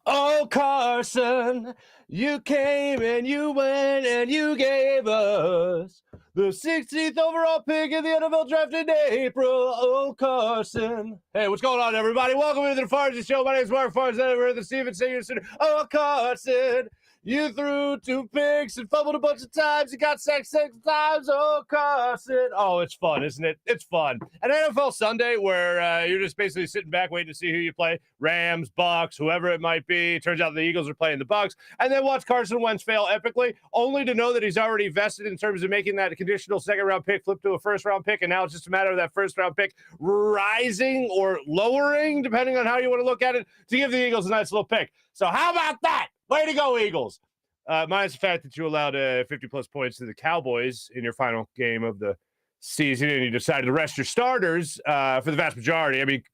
Oh, Carson, you came and you went and you gave us the 16th overall pick in the NFL draft in April. Oh, Carson. Hey, what's going on, everybody? Welcome to the Farzy Show. My name is Marc Farzy. We're the Steven Senior Center. Oh, Carson, you threw 2 picks and fumbled a bunch of times. You got sacked 6 times. Oh, Carson. Oh, it's fun, isn't it? It's fun. An NFL Sunday where you're just basically sitting back waiting to see who you play. Rams, Bucks, whoever it might be. Turns out the Eagles are playing the Bucks. And then watch Carson Wentz fail epically, only to know that he's already vested in terms of making that conditional second-round pick flip to a first-round pick. And now it's just a matter of that first-round pick rising or lowering, depending on how you want to look at it, to give the Eagles a nice little pick. So how about that? Way to go, Eagles. Minus the fact that you allowed 50-plus points to the Cowboys in your final game of the season, and you decided to rest your starters for the vast majority. I mean,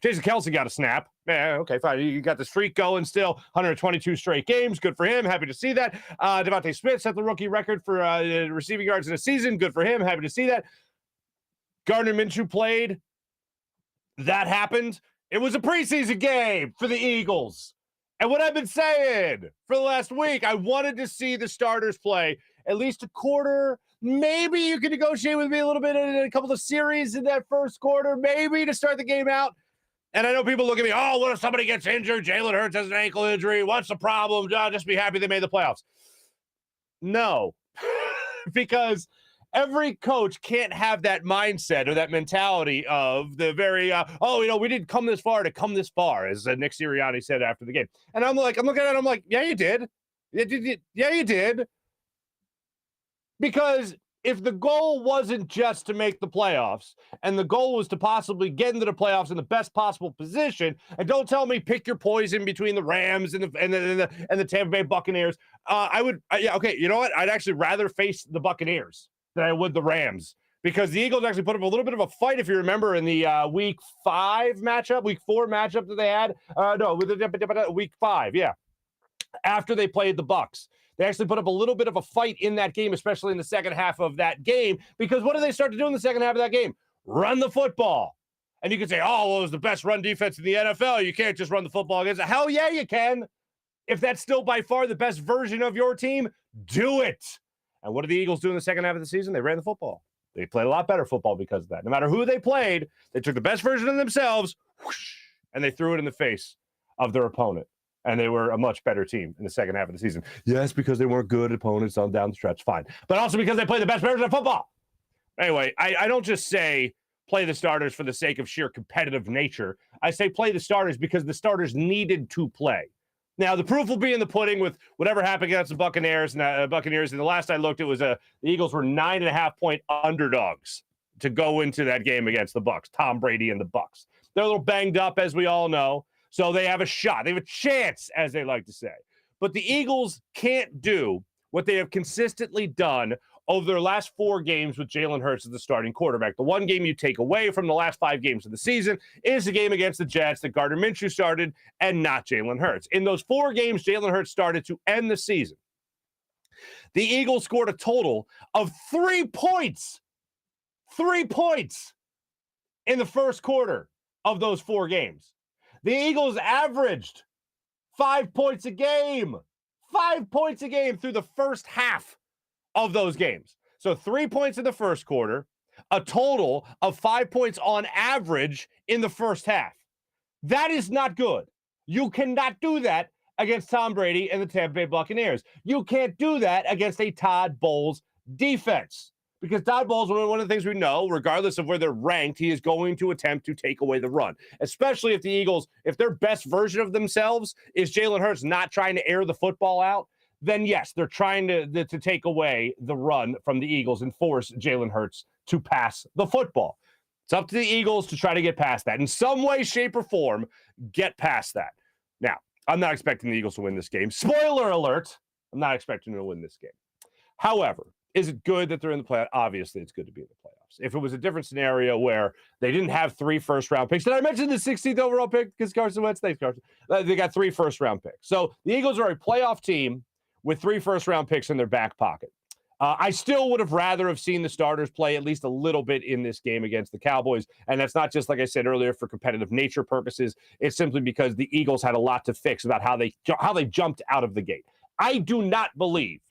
Jason Kelce got a snap. Yeah, okay, fine. You got the streak going still, 122 straight games. Good for him. Happy to see that. Devontae Smith set the rookie record for receiving yards in a season. Good for him. Happy to see that. Gardner Minshew played. That happened. It was a preseason game for the Eagles. And what I've been saying for the last week, I wanted to see the starters play at least a quarter. Maybe you can negotiate with me a little bit in a couple of series in that first quarter, maybe to start the game out. And I know people look at me, oh, what if somebody gets injured? Jalen Hurts has an ankle injury. What's the problem? Just be happy they made the playoffs. No, because every coach can't have that mindset or that mentality of the very, we didn't come this far to come this far, as Nick Sirianni said after the game. And I'm looking at it, I'm like, yeah, you did. Yeah, you did. Because if the goal wasn't just to make the playoffs, and the goal was to possibly get into the playoffs in the best possible position, and don't tell me pick your poison between the Rams and the Tampa Bay Buccaneers, you know what? I'd actually rather face the Buccaneers than I would the Rams, because the Eagles actually put up a little bit of a fight, if you remember, in the week 4 matchup that they had. Week 5, yeah. After they played the Bucs. They actually put up a little bit of a fight in that game, especially in the second half of that game, because what did they start to do in the second half of that game? Run the football. And you can say, it was the best run defense in the NFL. You can't just run the football against it. Hell yeah, you can. If that's still by far the best version of your team, do it. And what did the Eagles do in the second half of the season? They ran the football. They played a lot better football because of that. No matter who they played, they took the best version of themselves, and they threw it in the face of their opponent. And they were a much better team in the second half of the season. Yes, because they weren't good opponents on down the stretch, fine. But also because they played the best version of football. Anyway, I don't just say play the starters for the sake of sheer competitive nature. I say play the starters because the starters needed to play. Now, the proof will be in the pudding with whatever happened against the Buccaneers. And the last I looked, it was the Eagles were 9.5-point underdogs to go into that game against the Bucs. Tom Brady and the Bucs. They're a little banged up, as we all know. So they have a shot. They have a chance, as they like to say. But the Eagles can't do what they have consistently done over their last 4 games with Jalen Hurts as the starting quarterback. The one game you take away from the last 5 games of the season is the game against the Jets that Gardner Minshew started and not Jalen Hurts. In those 4 games Jalen Hurts started to end the season, the Eagles scored a total of 3 points. 3 points in the first quarter of those 4 games. The Eagles averaged 5 points a game. 5 points a game through the first half of those games. So 3 points in the first quarter, a total of 5 points on average in the first half. That is not good. You cannot do that against Tom Brady and the Tampa Bay Buccaneers. You can't do that against a Todd Bowles defense. Because Todd Bowles, one of the things we know, regardless of where they're ranked, he is going to attempt to take away the run. Especially if the Eagles, if their best version of themselves is Jalen Hurts not trying to air the football out, then yes, they're trying to take away the run from the Eagles and force Jalen Hurts to pass the football. It's up to the Eagles to try to get past that. In some way, shape, or form, get past that. Now, I'm not expecting the Eagles to win this game. Spoiler alert, I'm not expecting them to win this game. However, is it good that they're in the playoffs? Obviously, it's good to be in the playoffs. If it was a different scenario where they didn't have 3 first-round picks, did I mention the 16th overall pick? Because Carson Wentz, thanks, Carson. They got 3 first-round picks. So the Eagles are a playoff team with 3 first-round picks in their back pocket. I still would have rather have seen the starters play at least a little bit in this game against the Cowboys. And that's not just, like I said earlier, for competitive nature purposes. It's simply because the Eagles had a lot to fix about how they jumped out of the gate. I do not believe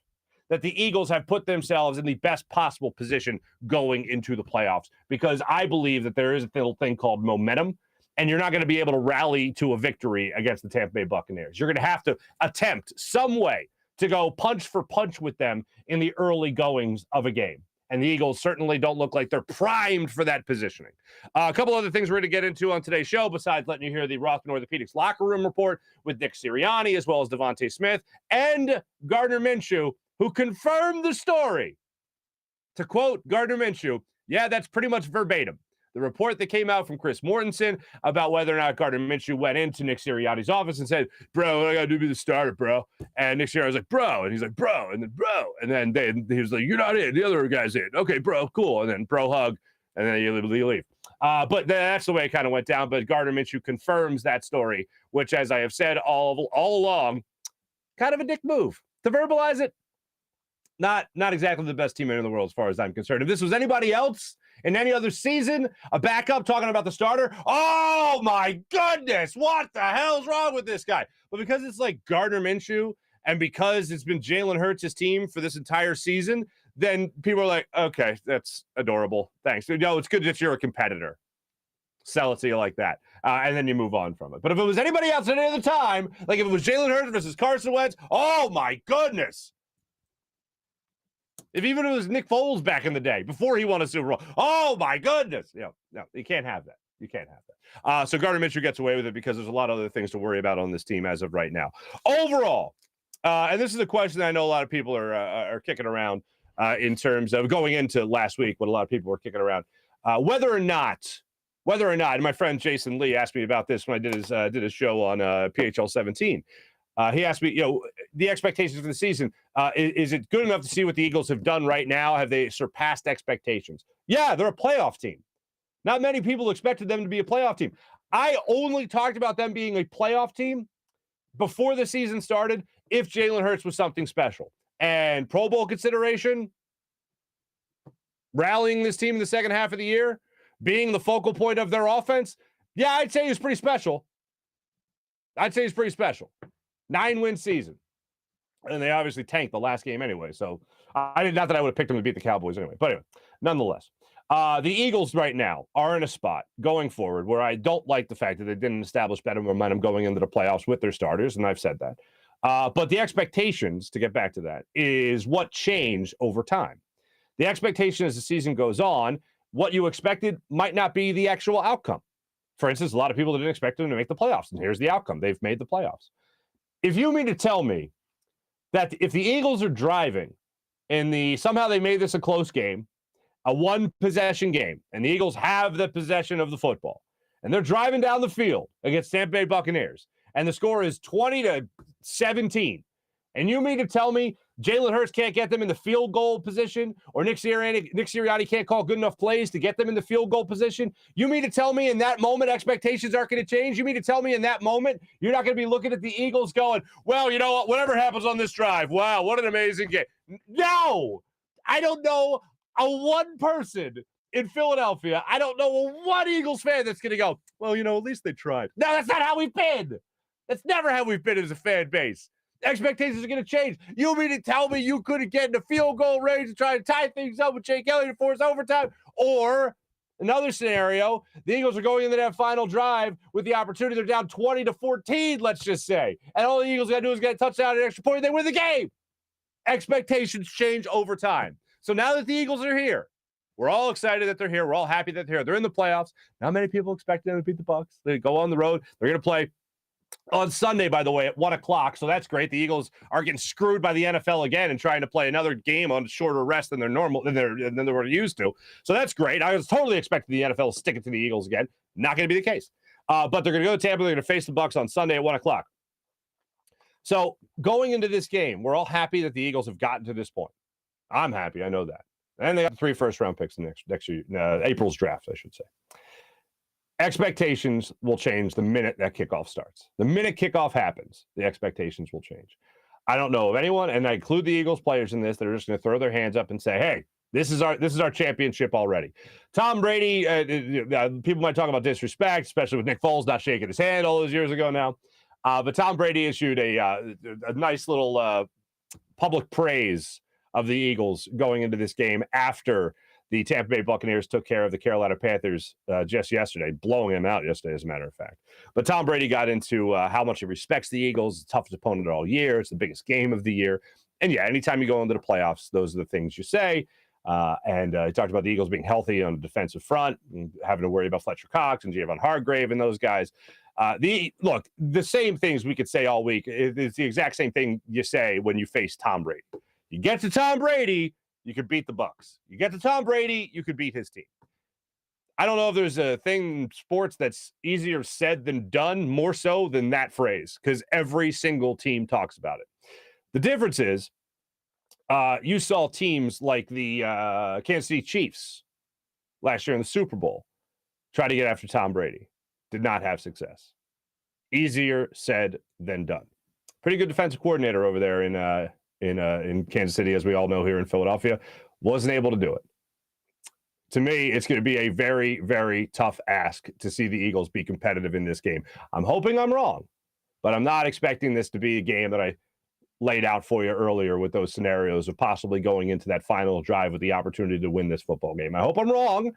that the Eagles have put themselves in the best possible position going into the playoffs, because I believe that there is a little thing called momentum, and you're not going to be able to rally to a victory against the Tampa Bay Buccaneers. You're going to have to attempt some way to go punch for punch with them in the early goings of a game. And the Eagles certainly don't look like they're primed for that positioning. A couple other things we're going to get into on today's show, besides letting you hear the Rothman Orthopaedics locker room report with Nick Sirianni, as well as Devontae Smith and Gardner Minshew, who confirmed the story. To quote Gardner Minshew, yeah, that's pretty much verbatim. The report that came out from Chris Mortensen about whether or not Gardner Minshew went into Nick Sirianni's office and said, bro, what I got to do to be the starter, bro? And Nick Sirianni was like, bro. And he's like, bro. And then, bro. And then he was like, you're not in. The other guy's in. Okay, bro, cool. And then bro hug. And then you leave. But that's the way it kind of went down. But Gardner Minshew confirms that story, which, as I have said all along, kind of a dick move. To verbalize it, not exactly the best teammate in the world as far as I'm concerned. If this was anybody else in any other season, a backup talking about the starter, oh my goodness, what the hell's wrong with this guy? But because it's like Gardner Minshew, and because it's been Jalen Hurts' team for this entire season, then people are like, okay, that's adorable. Thanks. No, it's good that you're a competitor. Sell it to you like that. And then you move on from it. But if it was anybody else at any other time, like if it was Jalen Hurts versus Carson Wentz, oh my goodness. If even it was Nick Foles back in the day, before he won a Super Bowl, oh my goodness. No, you can't have that. You can't have that. So Gardner Minshew gets away with it because there's a lot of other things to worry about on this team as of right now. Overall, and this is a question that I know a lot of people are kicking around in terms of going into last week, what a lot of people were kicking around, whether or not, and my friend Jason Lee asked me about this when I did his show on PHL 17. He asked me, the expectations for the season, is it good enough to see what the Eagles have done right now? Have they surpassed expectations? Yeah, they're a playoff team. Not many people expected them to be a playoff team. I only talked about them being a playoff team before the season started if Jalen Hurts was something special. And Pro Bowl consideration, rallying this team in the second half of the year, being the focal point of their offense, yeah, I'd say he's pretty special. 9-win season. And they obviously tanked the last game anyway. So not that I would have picked them to beat the Cowboys anyway. But anyway, nonetheless, the Eagles right now are in a spot going forward where I don't like the fact that they didn't establish better momentum going into the playoffs with their starters. And I've said that. But the expectations, to get back to that, is what changed over time. The expectation as the season goes on, what you expected might not be the actual outcome. For instance, a lot of people didn't expect them to make the playoffs. And here's the outcome. They've made the playoffs. If you mean to tell me that if the Eagles are driving somehow they made this a close game, a one-possession game, and the Eagles have the possession of the football, and they're driving down the field against Tampa Bay Buccaneers, and the score is 20-17, and you mean to tell me Jalen Hurts can't get them in the field goal position, or Nick Sirianni can't call good enough plays to get them in the field goal position? You mean to tell me in that moment expectations aren't going to change? You mean to tell me in that moment you're not going to be looking at the Eagles going, well, you know what, whatever happens on this drive, wow, what an amazing game. No! I don't know a one person in Philadelphia. I don't know a one Eagles fan that's going to go, well, at least they tried. No, that's not how we've been. That's never how we've been as a fan base. Expectations are going to change. You mean to tell me you couldn't get in the field goal range and try to tie things up with Jake Elliott to force overtime? Or another scenario, the Eagles are going into that final drive with the opportunity. They're down 20-14, let's just say. And all the Eagles got to do is get a touchdown and an extra point, and they win the game. Expectations change over time. So now that the Eagles are here, we're all excited that they're here. We're all happy that they're here. They're in the playoffs. Not many people expect them to beat the Bucs. They go on the road. They're going to play on Sunday, by the way, at 1 o'clock. So that's great. The Eagles are getting screwed by the NFL again and trying to play another game on shorter rest than they were used to. So that's great. I was totally expecting the NFL to stick it to the Eagles again. Not going to be the case. But they're going to go to Tampa. They're going to face the Bucs on Sunday at 1 o'clock. So going into this game, we're all happy that the Eagles have gotten to this point. I'm happy. I know that. And they got 3 first-round picks in next year, April's draft, I should say. Expectations will change the minute that kickoff starts. The minute kickoff happens, the expectations will change. I don't know of anyone, and I include the Eagles players in this, that are just going to throw their hands up and say, hey, this is our championship already. Tom Brady, people might talk about disrespect, especially with Nick Foles not shaking his hand all those years ago now. But Tom Brady issued a nice little public praise of the Eagles going into this game after the Tampa Bay Buccaneers took care of the Carolina Panthers just yesterday, blowing them out yesterday, as a matter of fact. But Tom Brady got into how much he respects the Eagles, the toughest opponent all year. It's the biggest game of the year. And yeah, anytime you go into the playoffs, those are the things you say. And he talked about the Eagles being healthy on the defensive front, and having to worry about Fletcher Cox and Javon Hargrave and those guys. The same things we could say all week. It's the exact same thing you say when you face Tom Brady. You get to Tom Brady, you could beat the Bucs. You get to Tom Brady, you could beat his team. I don't know if there's a thing in sports that's easier said than done, more so than that phrase, because every single team talks about it. The difference is you saw teams like the Kansas City Chiefs last year in the Super Bowl try to get after Tom Brady. Did not have success. Easier said than done. Pretty good defensive coordinator over there in Kansas City, as we all know here in Philadelphia. Wasn't able to do it. To me, it's going to be a very, very tough ask to see the Eagles be competitive in this game. I'm hoping I'm wrong, but I'm not expecting this to be a game that I laid out for you earlier with those scenarios of possibly going into that final drive with the opportunity to win this football game. I hope I'm wrong.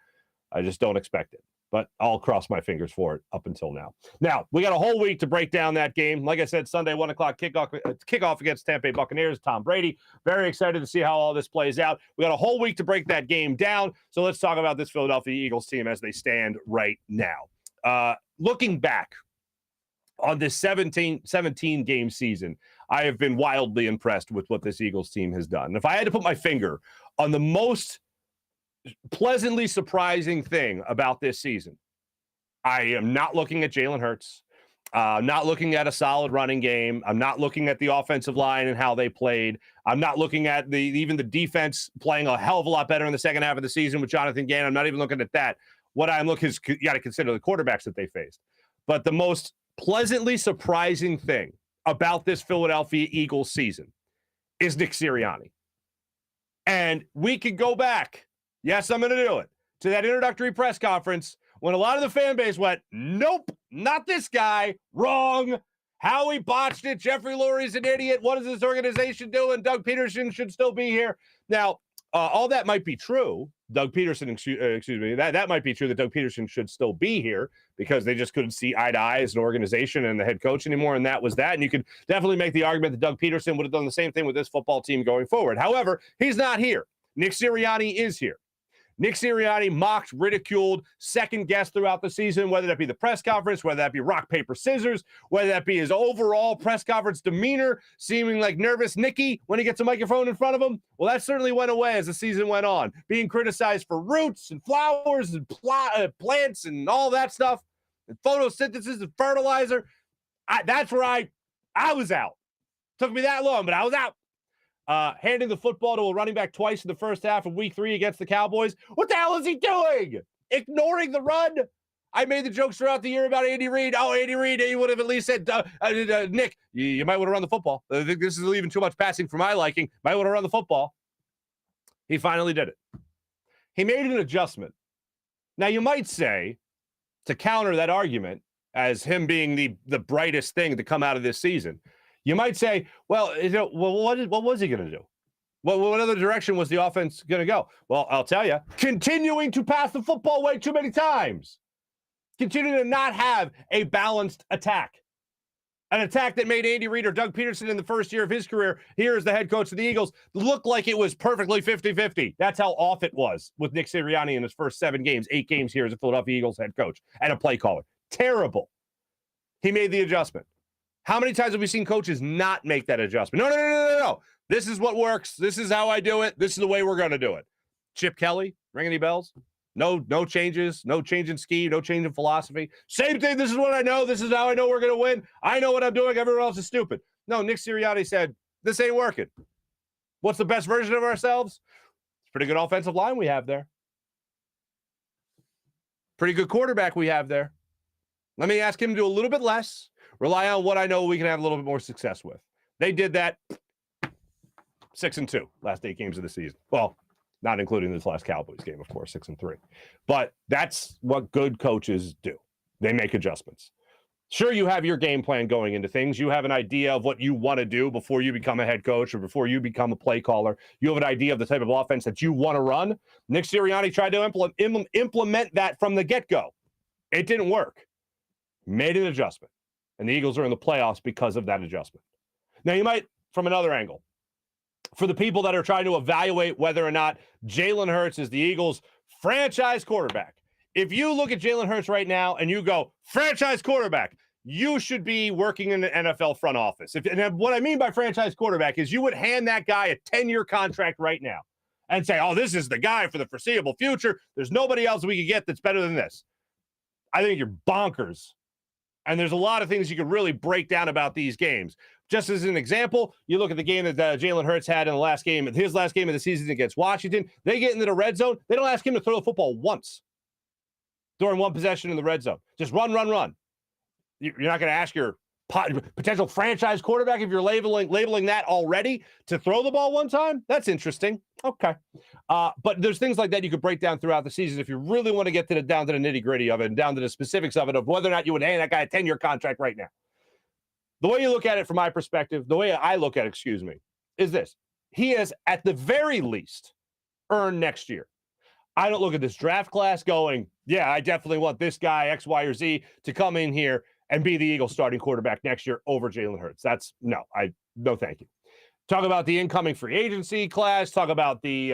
I just don't expect it. But I'll cross my fingers for it up until now. Now, we got a whole week to break down that game. Like I said, Sunday, 1 o'clock kickoff against Tampa Bay Buccaneers, Tom Brady. Very excited to see how all this plays out. We got a whole week to break that game down. So let's talk about this Philadelphia Eagles team as they stand right now. Looking back on this 17-game season, I have been wildly impressed with what this Eagles team has done. And if I had to put my finger on the most pleasantly surprising thing about this season, I am not looking at Jalen Hurts. I'm not looking at a solid running game. I'm not looking at the offensive line and how they played. I'm not looking at even the defense playing a hell of a lot better in the second half of the season with Jonathan Gannon. I'm not even looking at that. What I'm looking is, you got to consider the quarterbacks that they faced. But the most pleasantly surprising thing about this Philadelphia Eagles season is Nick Sirianni. And we could go back. Yes, I'm going to do it. To that introductory press conference when a lot of the fan base went, nope, not this guy. Wrong. Howie botched it. Jeffrey Lurie's an idiot. What is this organization doing? Doug Peterson should still be here. Now, all that might be true. Doug Peterson, excuse me, that might be true that Doug Peterson should still be here because they just couldn't see eye to eye as an organization and the head coach anymore, and that was that. And you could definitely make the argument that Doug Peterson would have done the same thing with this football team going forward. However, he's not here. Nick Sirianni is here. Nick Sirianni mocked, ridiculed, second-guessed throughout the season, whether that be the press conference, whether that be rock, paper, scissors, whether that be his overall press conference demeanor, seeming like nervous Nicky when he gets a microphone in front of him. Well, that certainly went away as the season went on, being criticized for roots and flowers and plants and all that stuff, and photosynthesis and fertilizer. That's where I was out. Took me that long, but I was out. Handing the football to a running back twice in the first half of week 3 against the Cowboys. What the hell is he doing? Ignoring the run? I made the jokes throughout the year about Andy Reid. Oh, Andy Reid, he would have at least said, Nick, you might want to run the football. I think this is leaving too much passing for my liking. Might want to run the football. He finally did it. He made an adjustment. Now, you might say, to counter that argument, as him being the brightest thing to come out of this season, you might say, well, what was he going to do? What other direction was the offense going to go? Well, I'll tell you, continuing to pass the football way too many times. Continuing to not have a balanced attack. An attack that made Andy Reid or Doug Peterson in the first year of his career, here as the head coach of the Eagles, look like it was perfectly 50-50. That's how off it was with Nick Sirianni in his first 8 games here as a Philadelphia Eagles head coach and a play caller. Terrible. He made the adjustment. How many times have we seen coaches not make that adjustment? No. This is what works. This is how I do it. This is the way we're going to do it. Chip Kelly, ring any bells? No changes, no change in scheme, no change in philosophy. Same thing. This is what I know. This is how I know we're going to win. I know what I'm doing. Everyone else is stupid. No, Nick Sirianni said, this ain't working. What's the best version of ourselves? It's a pretty good offensive line we have there. Pretty good quarterback we have there. Let me ask him to do a little bit less. Rely on what I know we can have a little bit more success with. They did that. 6-2, last 8 games of the season. Well, not including this last Cowboys game, of course, 6-3. But that's what good coaches do. They make adjustments. Sure, you have your game plan going into things. You have an idea of what you want to do before you become a head coach or before you become a play caller. You have an idea of the type of offense that you want to run. Nick Sirianni tried to implement that from the get-go. It didn't work. Made an adjustment. And the Eagles are in the playoffs because of that adjustment. Now, you might, from another angle, for the people that are trying to evaluate whether or not Jalen Hurts is the Eagles' franchise quarterback, if you look at Jalen Hurts right now and you go, franchise quarterback, you should be working in the NFL front office. And what I mean by franchise quarterback is you would hand that guy a 10-year contract right now and say, oh, this is the guy for the foreseeable future. There's nobody else we could get that's better than this. I think you're bonkers. And there's a lot of things you could really break down about these games. Just as an example, you look at the game that Jalen Hurts had in the last game, his last game of the season against Washington. They get into the red zone. They don't ask him to throw the football once during one possession in the red zone. Just run, run, run. You're not going to ask your potential franchise quarterback if you're labeling that already to throw the ball one time? That's interesting. Okay. But there's things like that you could break down throughout the season if you really want to get down to the nitty-gritty of it and down to the specifics of it, of whether or not you would hand that guy a 10-year contract right now. The way you look at it from my perspective, the way I look at it, is this. He has, at the very least, earned next year. I don't look at this draft class going, yeah, I definitely want this guy, X, Y, or Z, to come in here and be the Eagles starting quarterback next year over Jalen Hurts. No, thank you. Talk about the incoming free agency class. Talk about the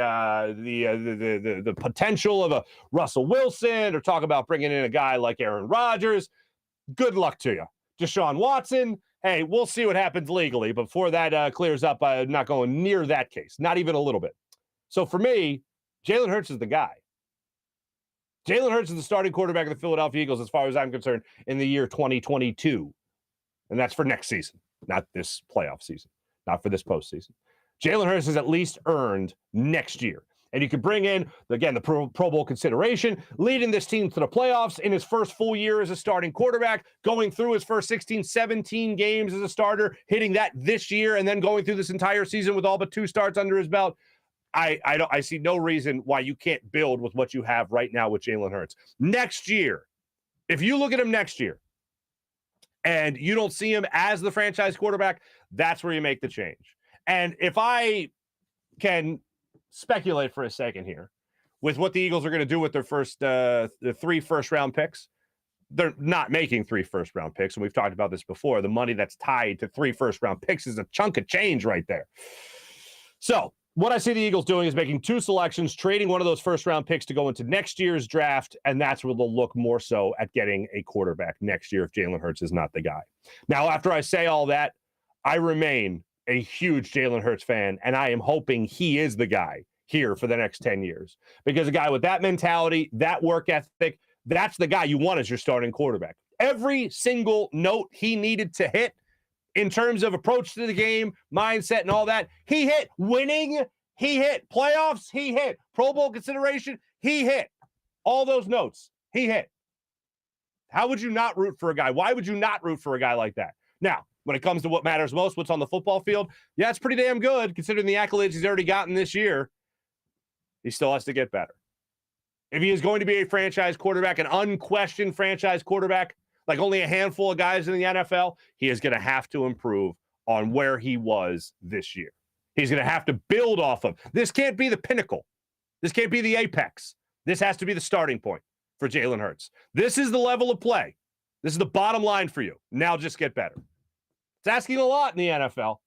potential of a Russell Wilson, or talk about bringing in a guy like Aaron Rodgers. Good luck to you. Deshaun Watson, hey, we'll see what happens legally. Before that clears up, I'm not going near that case, not even a little bit. So for me, Jalen Hurts is the guy. Jalen Hurts is the starting quarterback of the Philadelphia Eagles, as far as I'm concerned, in the year 2022. And that's for next season, not this playoff season, not for this postseason. Jalen Hurts has at least earned next year. And you could bring in, again, the Pro Bowl consideration, leading this team to the playoffs in his first full year as a starting quarterback, going through his first 16, 17 games as a starter, hitting that this year, and then going through this entire season with all but 2 starts under his belt. I see no reason why you can't build with what you have right now with Jalen Hurts. Next year, if you look at him next year and you don't see him as the franchise quarterback, that's where you make the change. And if I can speculate for a second here with what the Eagles are going to do with their the 3 first-round picks, they're not making 3 first-round picks, and we've talked about this before. The money that's tied to 3 first-round picks is a chunk of change right there. So what I see the Eagles doing is making 2 selections, trading one of those first-round picks to go into next year's draft, and that's where they'll look more so at getting a quarterback next year if Jalen Hurts is not the guy. Now, after I say all that, I remain a huge Jalen Hurts fan, and I am hoping he is the guy here for the next 10 years. Because a guy with that mentality, that work ethic, that's the guy you want as your starting quarterback. Every single note he needed to hit in terms of approach to the game, mindset, and all that, he hit. Winning, he hit. Playoffs, he hit. Pro Bowl consideration, he hit. All those notes, he hit. How would you not root for a guy? Why would you not root for a guy like that? Now, when it comes to what matters most, what's on the football field, yeah, it's pretty damn good considering the accolades he's already gotten this year. He still has to get better. If he is going to be a franchise quarterback, an unquestioned franchise quarterback, like only a handful of guys in the NFL, he is going to have to improve on where he was this year. He's going to have to build off of. This can't be the pinnacle. This can't be the apex. This has to be the starting point for Jalen Hurts. This is the level of play. This is the bottom line for you. Now just get better. It's asking a lot in the NFL.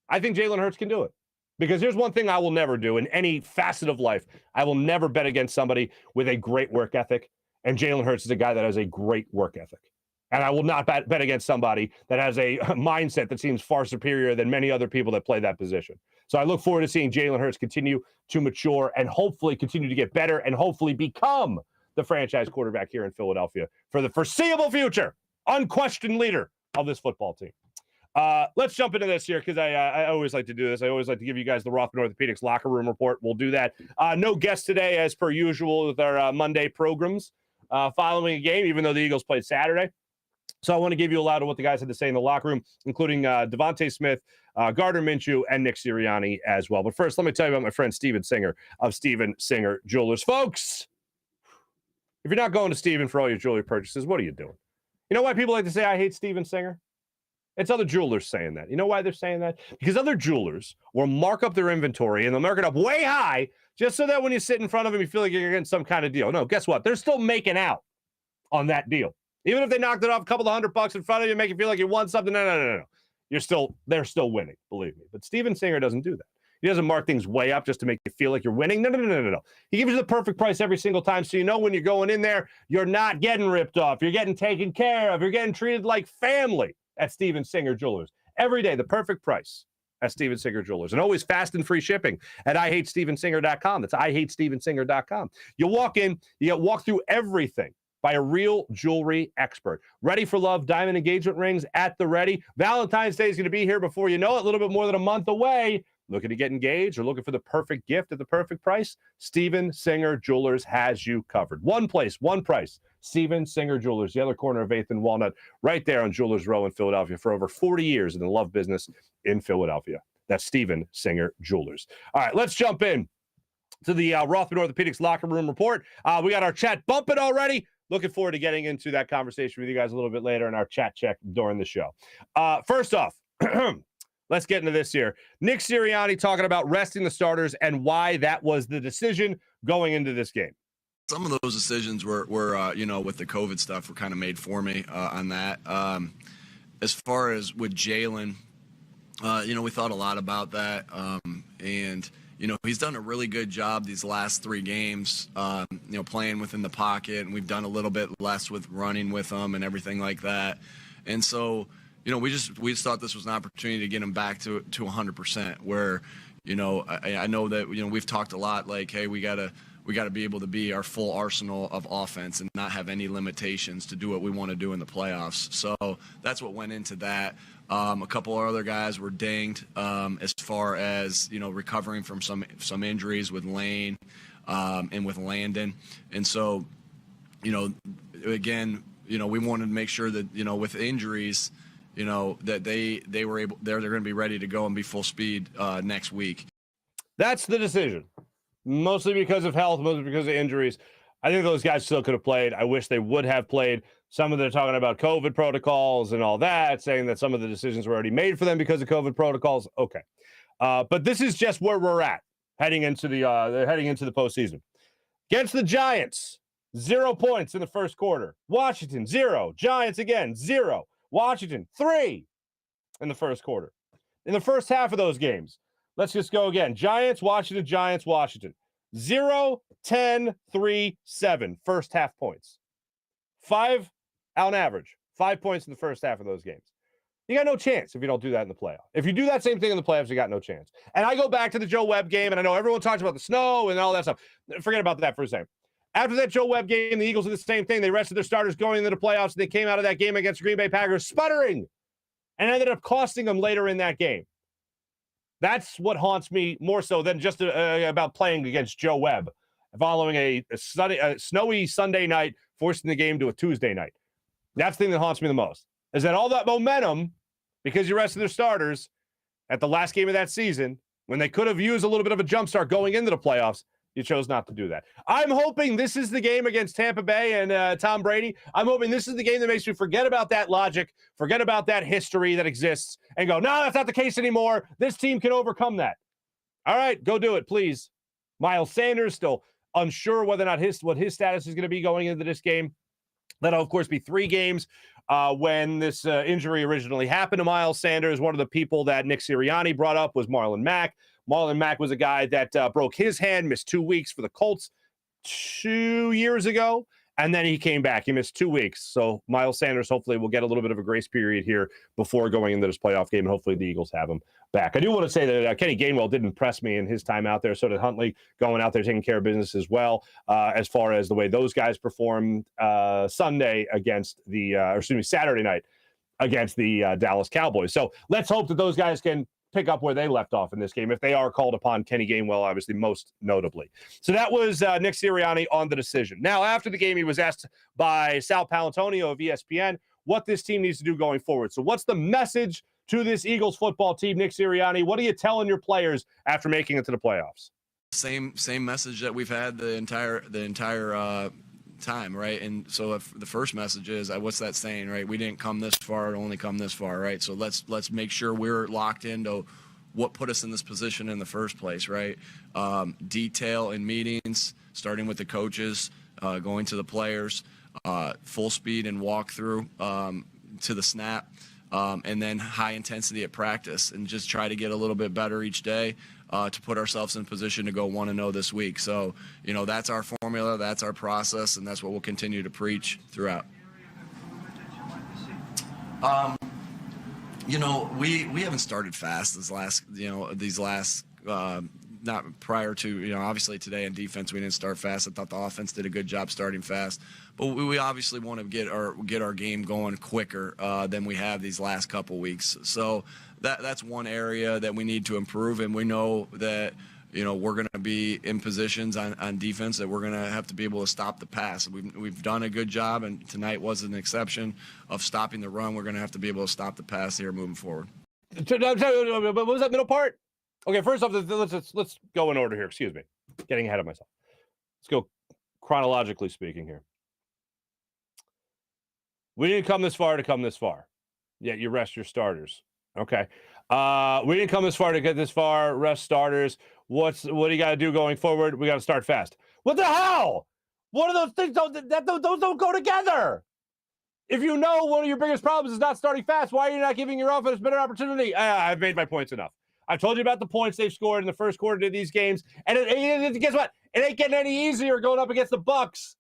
I think Jalen Hurts can do it. Because here's one thing I will never do in any facet of life. I will never bet against somebody with a great work ethic. And Jalen Hurts is a guy that has a great work ethic. And I will not bet against somebody that has a mindset that seems far superior than many other people that play that position. So I look forward to seeing Jalen Hurts continue to mature and hopefully continue to get better and hopefully become the franchise quarterback here in Philadelphia for the foreseeable future. Unquestioned leader of this football team. Let's jump into this here because I always like to do this. I always like to give you guys the Rothman Orthopaedics locker room report. We'll do that. No guest today, as per usual, with our Monday programs following a game, even though the Eagles played Saturday. So I want to give you a lot of what the guys had to say in the locker room, including Devontae Smith, Gardner Minshew, and Nick Sirianni as well. But first, let me tell you about my friend Steven Singer of Steven Singer Jewelers. Folks, if you're not going to Steven for all your jewelry purchases, what are you doing? You know why people like to say, I hate Steven Singer? It's other jewelers saying that. You know why they're saying that? Because other jewelers will mark up their inventory and they'll mark it up way high just so that when you sit in front of them, you feel like you're getting some kind of deal. No, guess what? They're still making out on that deal. Even if they knocked it off a couple of $100 in front of you, make you feel like you won something. No. They're still winning, believe me. But Steven Singer doesn't do that. He doesn't mark things way up just to make you feel like you're winning. No. He gives you the perfect price every single time, so you know when you're going in there, you're not getting ripped off. You're getting taken care of. You're getting treated like family at Steven Singer Jewelers. Every day, the perfect price at Steven Singer Jewelers. And always fast and free shipping at IHateStevenSinger.com. That's IHateStevenSinger.com. You walk in, you get walk through everything by a real jewelry expert. Ready for love, diamond engagement rings at the ready. Valentine's Day is going to be here before you know it, a little bit more than a month away. Looking to get engaged or looking for the perfect gift at the perfect price? Steven Singer Jewelers has you covered. One place, one price. Steven Singer Jewelers, the other corner of 8th and Walnut, right there on Jewelers Row in Philadelphia for over 40 years in the love business in Philadelphia. That's Steven Singer Jewelers. All right, let's jump in to the Rothman Orthopaedics locker room report. We got our chat bumping already. Looking forward to getting into that conversation with you guys a little bit later in our chat check during the show. First off, let's get into this here. Nick Sirianni talking about resting the starters and why that was the decision going into this game. Some of those decisions were with the COVID stuff were kind of made for me on that. As far as with Jalen, we thought a lot about that. And he's done a really good job these last 3 games, playing within the pocket. And we've done a little bit less with running with him and everything like that. And so, we just thought this was an opportunity to get him back to 100%. Where, I know that we've talked a lot like, hey, we gotta be able to be our full arsenal of offense and not have any limitations to do what we want to do in the playoffs. So that's what went into that. A couple of other guys were dinged as far as recovering from some injuries with Lane and with Landon, and so again we wanted to make sure that with injuries. That they're going to be ready to go and be full speed next week. That's the decision. Mostly because of health, mostly because of injuries. I think those guys still could have played. I wish they would have played. Some of them are talking about COVID protocols and all that, saying that some of the decisions were already made for them because of COVID protocols. Okay. But this is just where we're at heading into the postseason. Against the Giants, 0 points in the first quarter. Washington, 0. Giants again, 0. Washington, 3 in the first quarter. In the first half of those games, let's just go again. Giants, Washington, Giants, Washington. 0, 10, 3, 7 first half points. 5 on average. 5 points in the first half of those games. You got no chance if you don't do that in the playoff. If you do that same thing in the playoffs, you got no chance. And I go back to the Joe Webb game, and I know everyone talks about the snow and all that stuff. Forget about that for a second. After that Joe Webb game, the Eagles did the same thing. They rested their starters going into the playoffs. They came out of that game against the Green Bay Packers sputtering and ended up costing them later in that game. That's what haunts me more so than just about playing against Joe Webb, following a snowy Sunday night, forcing the game to a Tuesday night. That's the thing that haunts me the most, is that all that momentum, because you rested their starters at the last game of that season, when they could have used a little bit of a jump start going into the playoffs, you chose not to do that. I'm hoping this is the game against Tampa Bay and Tom Brady. I'm hoping this is the game that makes me forget about that logic, forget about that history that exists, and go, no, that's not the case anymore. This team can overcome that. All right, go do it, please. Miles Sanders still unsure whether or not what his status is going to be going into this game. That'll, of course, be 3 games. When this injury originally happened to Miles Sanders, one of the people that Nick Sirianni brought up was Marlon Mack. Marlon Mack was a guy that broke his hand, missed 2 weeks for the Colts 2 years ago, and then he came back. He missed 2 weeks. So Miles Sanders hopefully will get a little bit of a grace period here before going into this playoff game, and hopefully the Eagles have him back. I do want to say that Kenny Gainwell did impress me in his time out there. So did Huntley, going out there taking care of business as well, as far as the way those guys performed Saturday night against the Dallas Cowboys. So let's hope that those guys can pick up where they left off in this game if they are called upon. Kenny Gainwell, obviously, most notably. So that was Nick Sirianni on the decision. Now, after the game, he was asked by Sal Palantonio of ESPN what this team needs to do going forward. So what's the message to this Eagles football team. Nick Sirianni, what are you telling your players after making it to the playoffs? Same message that we've had the entire time, right? And so if the first message is, what's that saying, right? We didn't come this far, only come this far, right? So let's make sure we're locked into what put us in this position in the first place, right? Detail in meetings, starting with the coaches, going to the players, full speed and walkthrough to the snap, and then high intensity at practice, and just try to get a little bit better each day to put ourselves in position to go 1-0 this week. So, that's our formula, that's our process, and that's what we'll continue to preach throughout. We haven't started fast these last not prior to, obviously today in defense we didn't start fast. I thought the offense did a good job starting fast, but we obviously want to get our game going quicker than we have these last couple weeks. So that's one area that we need to improve, and we know that we're going to be in positions on defense that we're going to have to be able to stop the pass. We've done a good job, and tonight was an exception of stopping the run. We're going to have to be able to stop the pass here moving forward. What was that middle part? Okay, first off, let's go in order here. Excuse me. Getting ahead of myself. Let's go chronologically speaking here. We didn't come this far to come this far, yet you rest your starters. Okay. We didn't come this far to get this far. Rest starters. What do you got to do going forward? We got to start fast. What the hell? One of those things those don't go together. If you know one of your biggest problems is not starting fast, why are you not giving your offense better opportunity? I've made my points enough. I've told you about the points they've scored in the first quarter of these games, and guess what? It ain't getting any easier going up against the Bucs.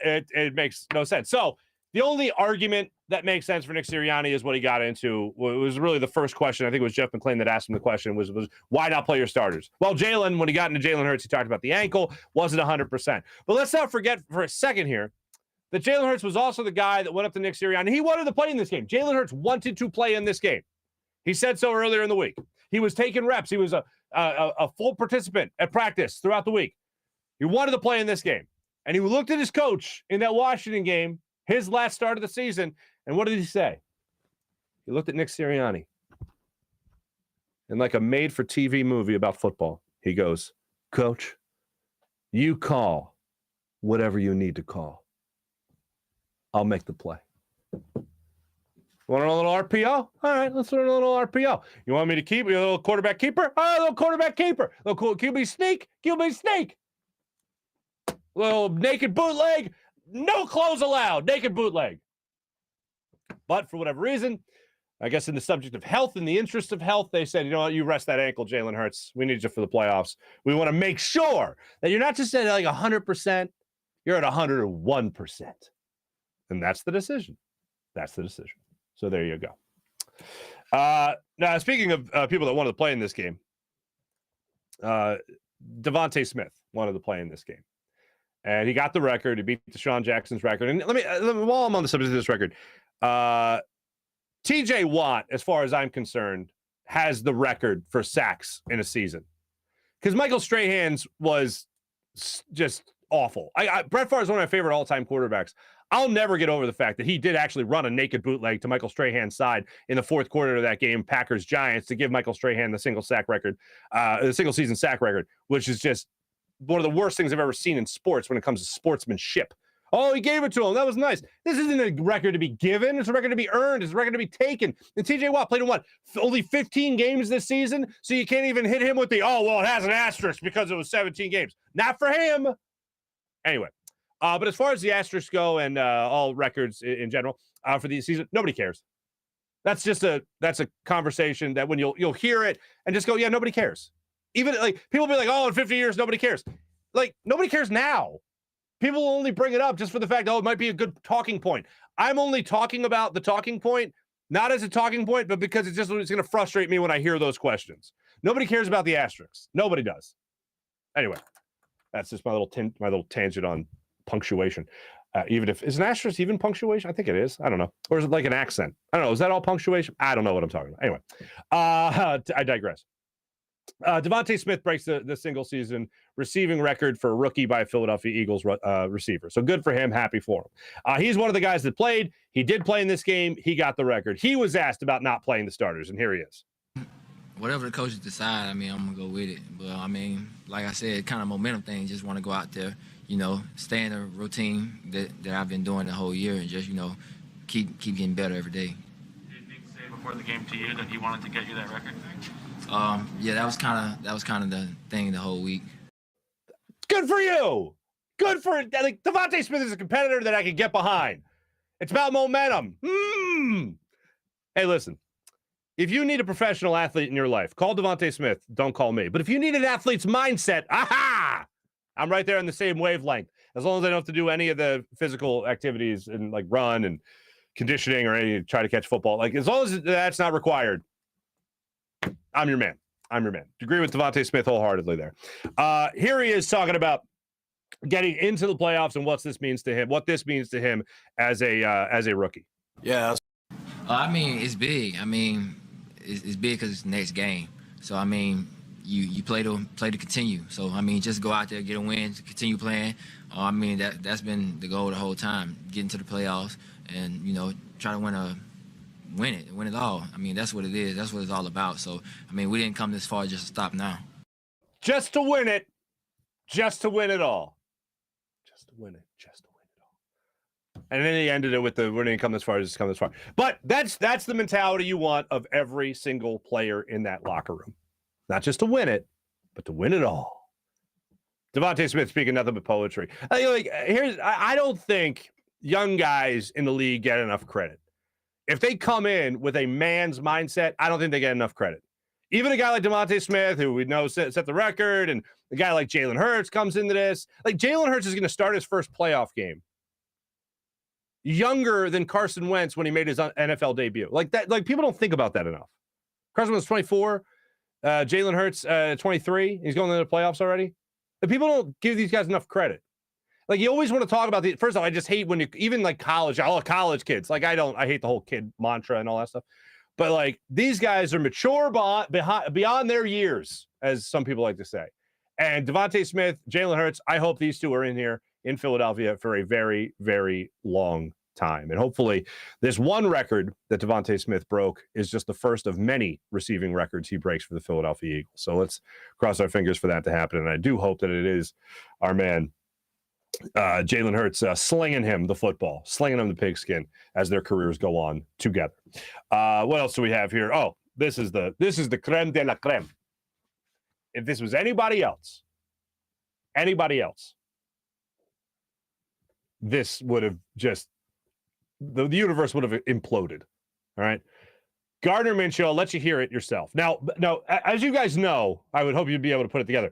It makes no sense. So the only argument that makes sense for Nick Sirianni is what he got into. It was really the first question. I think it was Jeff McClain that asked him the question was why not play your starters? Well, Jalen, when he got into Jalen Hurts, he talked about the ankle, wasn't 100%. But let's not forget for a second here that Jalen Hurts was also the guy that went up to Nick Sirianni. He wanted to play in this game. Jalen Hurts wanted to play in this game. He said so earlier in the week. He was taking reps. He was a full participant at practice throughout the week. He wanted to play in this game. And he looked at his coach in that Washington game, his last start of the season, and what did he say? He looked at Nick Sirianni. And like a made-for-TV movie about football, he goes, Coach, you call whatever you need to call. I'll make the play. Want a little RPO? All right, let's learn a little RPO. You want me to keep a little quarterback keeper? All right, a little quarterback keeper. A little cool QB sneak. Little naked bootleg. No clothes allowed. Naked bootleg. But for whatever reason, I guess in the subject of health, in the interest of health, they said, you know what, you rest that ankle, Jalen Hurts. We need you for the playoffs. We want to make sure that you're not just at like 100%, you're at 101%. And that's the decision. So there you go. Now, speaking of people that wanted to play in this game, Devontae Smith wanted to play in this game. And he got the record. He beat Deshaun Jackson's record. And let me while I'm on the subject of this record, TJ Watt, as far as I'm concerned, has the record for sacks in a season. Because Michael Strahan's was just awful. Brett Favre is one of my favorite all-time quarterbacks. I'll never get over the fact that he did actually run a naked bootleg to Michael Strahan's side in the fourth quarter of that game, Packers-Giants, to give Michael Strahan the single season sack record, which is just one of the worst things I've ever seen in sports when it comes to sportsmanship. Oh, he gave it to him. That was nice. This isn't a record to be given. It's a record to be earned. It's a record to be taken. And TJ Watt played in only 15 games this season, so you can't even hit him with it has an asterisk because it was 17 games. Not for him. Anyway. But as far as the asterisks go and all records in general for the season, nobody cares. That's a conversation that when you'll hear it and just go, yeah, nobody cares. Even like people be like, oh, in 50 years, nobody cares. Like nobody cares now. People will only bring it up just for the fact, it might be a good talking point. I'm only talking about the talking point, not as a talking point, but because it's going to frustrate me when I hear those questions. Nobody cares about the asterisks. Nobody does. Anyway, that's just my little tangent on punctuation. Even if is an asterisk even punctuation? I think it is. I don't know. Or is it like an accent? I don't know. Is that all punctuation? I don't know what I'm talking about. Anyway, I digress. Devontae Smith breaks the single season receiving record for a rookie by a Philadelphia Eagles receiver. So good for him. Happy for him. He's one of the guys that played. He did play in this game. He got the record. He was asked about not playing the starters, and here he is. Whatever the coaches decide, I'm going to go with it. But, like I said, kind of momentum thing. Just want to go out there, stay in a routine that I've been doing the whole year and just, keep getting better every day. Did Nick say before the game to you that he wanted to get you that record? Yeah, that was kind of the thing the whole week. Good for you. Good for it. Like, Devontae Smith is a competitor that I can get behind. It's about momentum. Hey, listen. If you need a professional athlete in your life, call Devontae Smith. Don't call me. But if you need an athlete's mindset, I'm right there on the same wavelength. As long as I don't have to do any of the physical activities and like run and conditioning or any try to catch football. Like, as long as that's not required, I'm your man. Agree with Devontae Smith wholeheartedly there. Here he is talking about getting into the playoffs and what this means to him as a rookie. Yeah. It's big. It's big because it's the next game. So, you play to continue. So, just go out there, get a win, continue playing. That's been the goal the whole time, getting to the playoffs and, try to win it all. That's what it is. That's what it's all about. So, we didn't come this far just to stop now. Just to win it. Just to win it all. Just to win it. Just to win it all. And then he ended it with the we didn't come this far, just come this far. But that's the mentality you want of every single player in that locker room. Not just to win it, but to win it all. Devontae Smith speaking nothing but poetry. I don't think young guys in the league get enough credit. If they come in with a man's mindset, I don't think they get enough credit. Even a guy like Devontae Smith, who we know set the record, and a guy like Jalen Hurts comes into this. Like, Jalen Hurts is going to start his first playoff game younger than Carson Wentz when he made his NFL debut. Like that, like people don't think about that enough. Carson Wentz 24, Jalen Hurts 23. He's going into the playoffs already. The people don't give these guys enough credit. Like, you always want to talk about the first of all, I just hate when you even like college kids. Like, I hate the whole kid mantra and all that stuff. But like, these guys are mature beyond their years, as some people like to say. And Devontae Smith, Jalen Hurts, I hope these two are in here in Philadelphia for a very, very long time. And hopefully this one record that Devontae Smith broke is just the first of many receiving records he breaks for the Philadelphia Eagles. So let's cross our fingers for that to happen. And I do hope that it is our man, Jalen Hurts, slinging him the football, slinging him the pigskin as their careers go on together. What else do we have here? Oh, this is the creme de la creme. If this was anybody else, this would have just, the universe would have imploded. All right. Gardner Minshew, I'll let you hear it yourself. Now, as you guys know, I would hope you'd be able to put it together.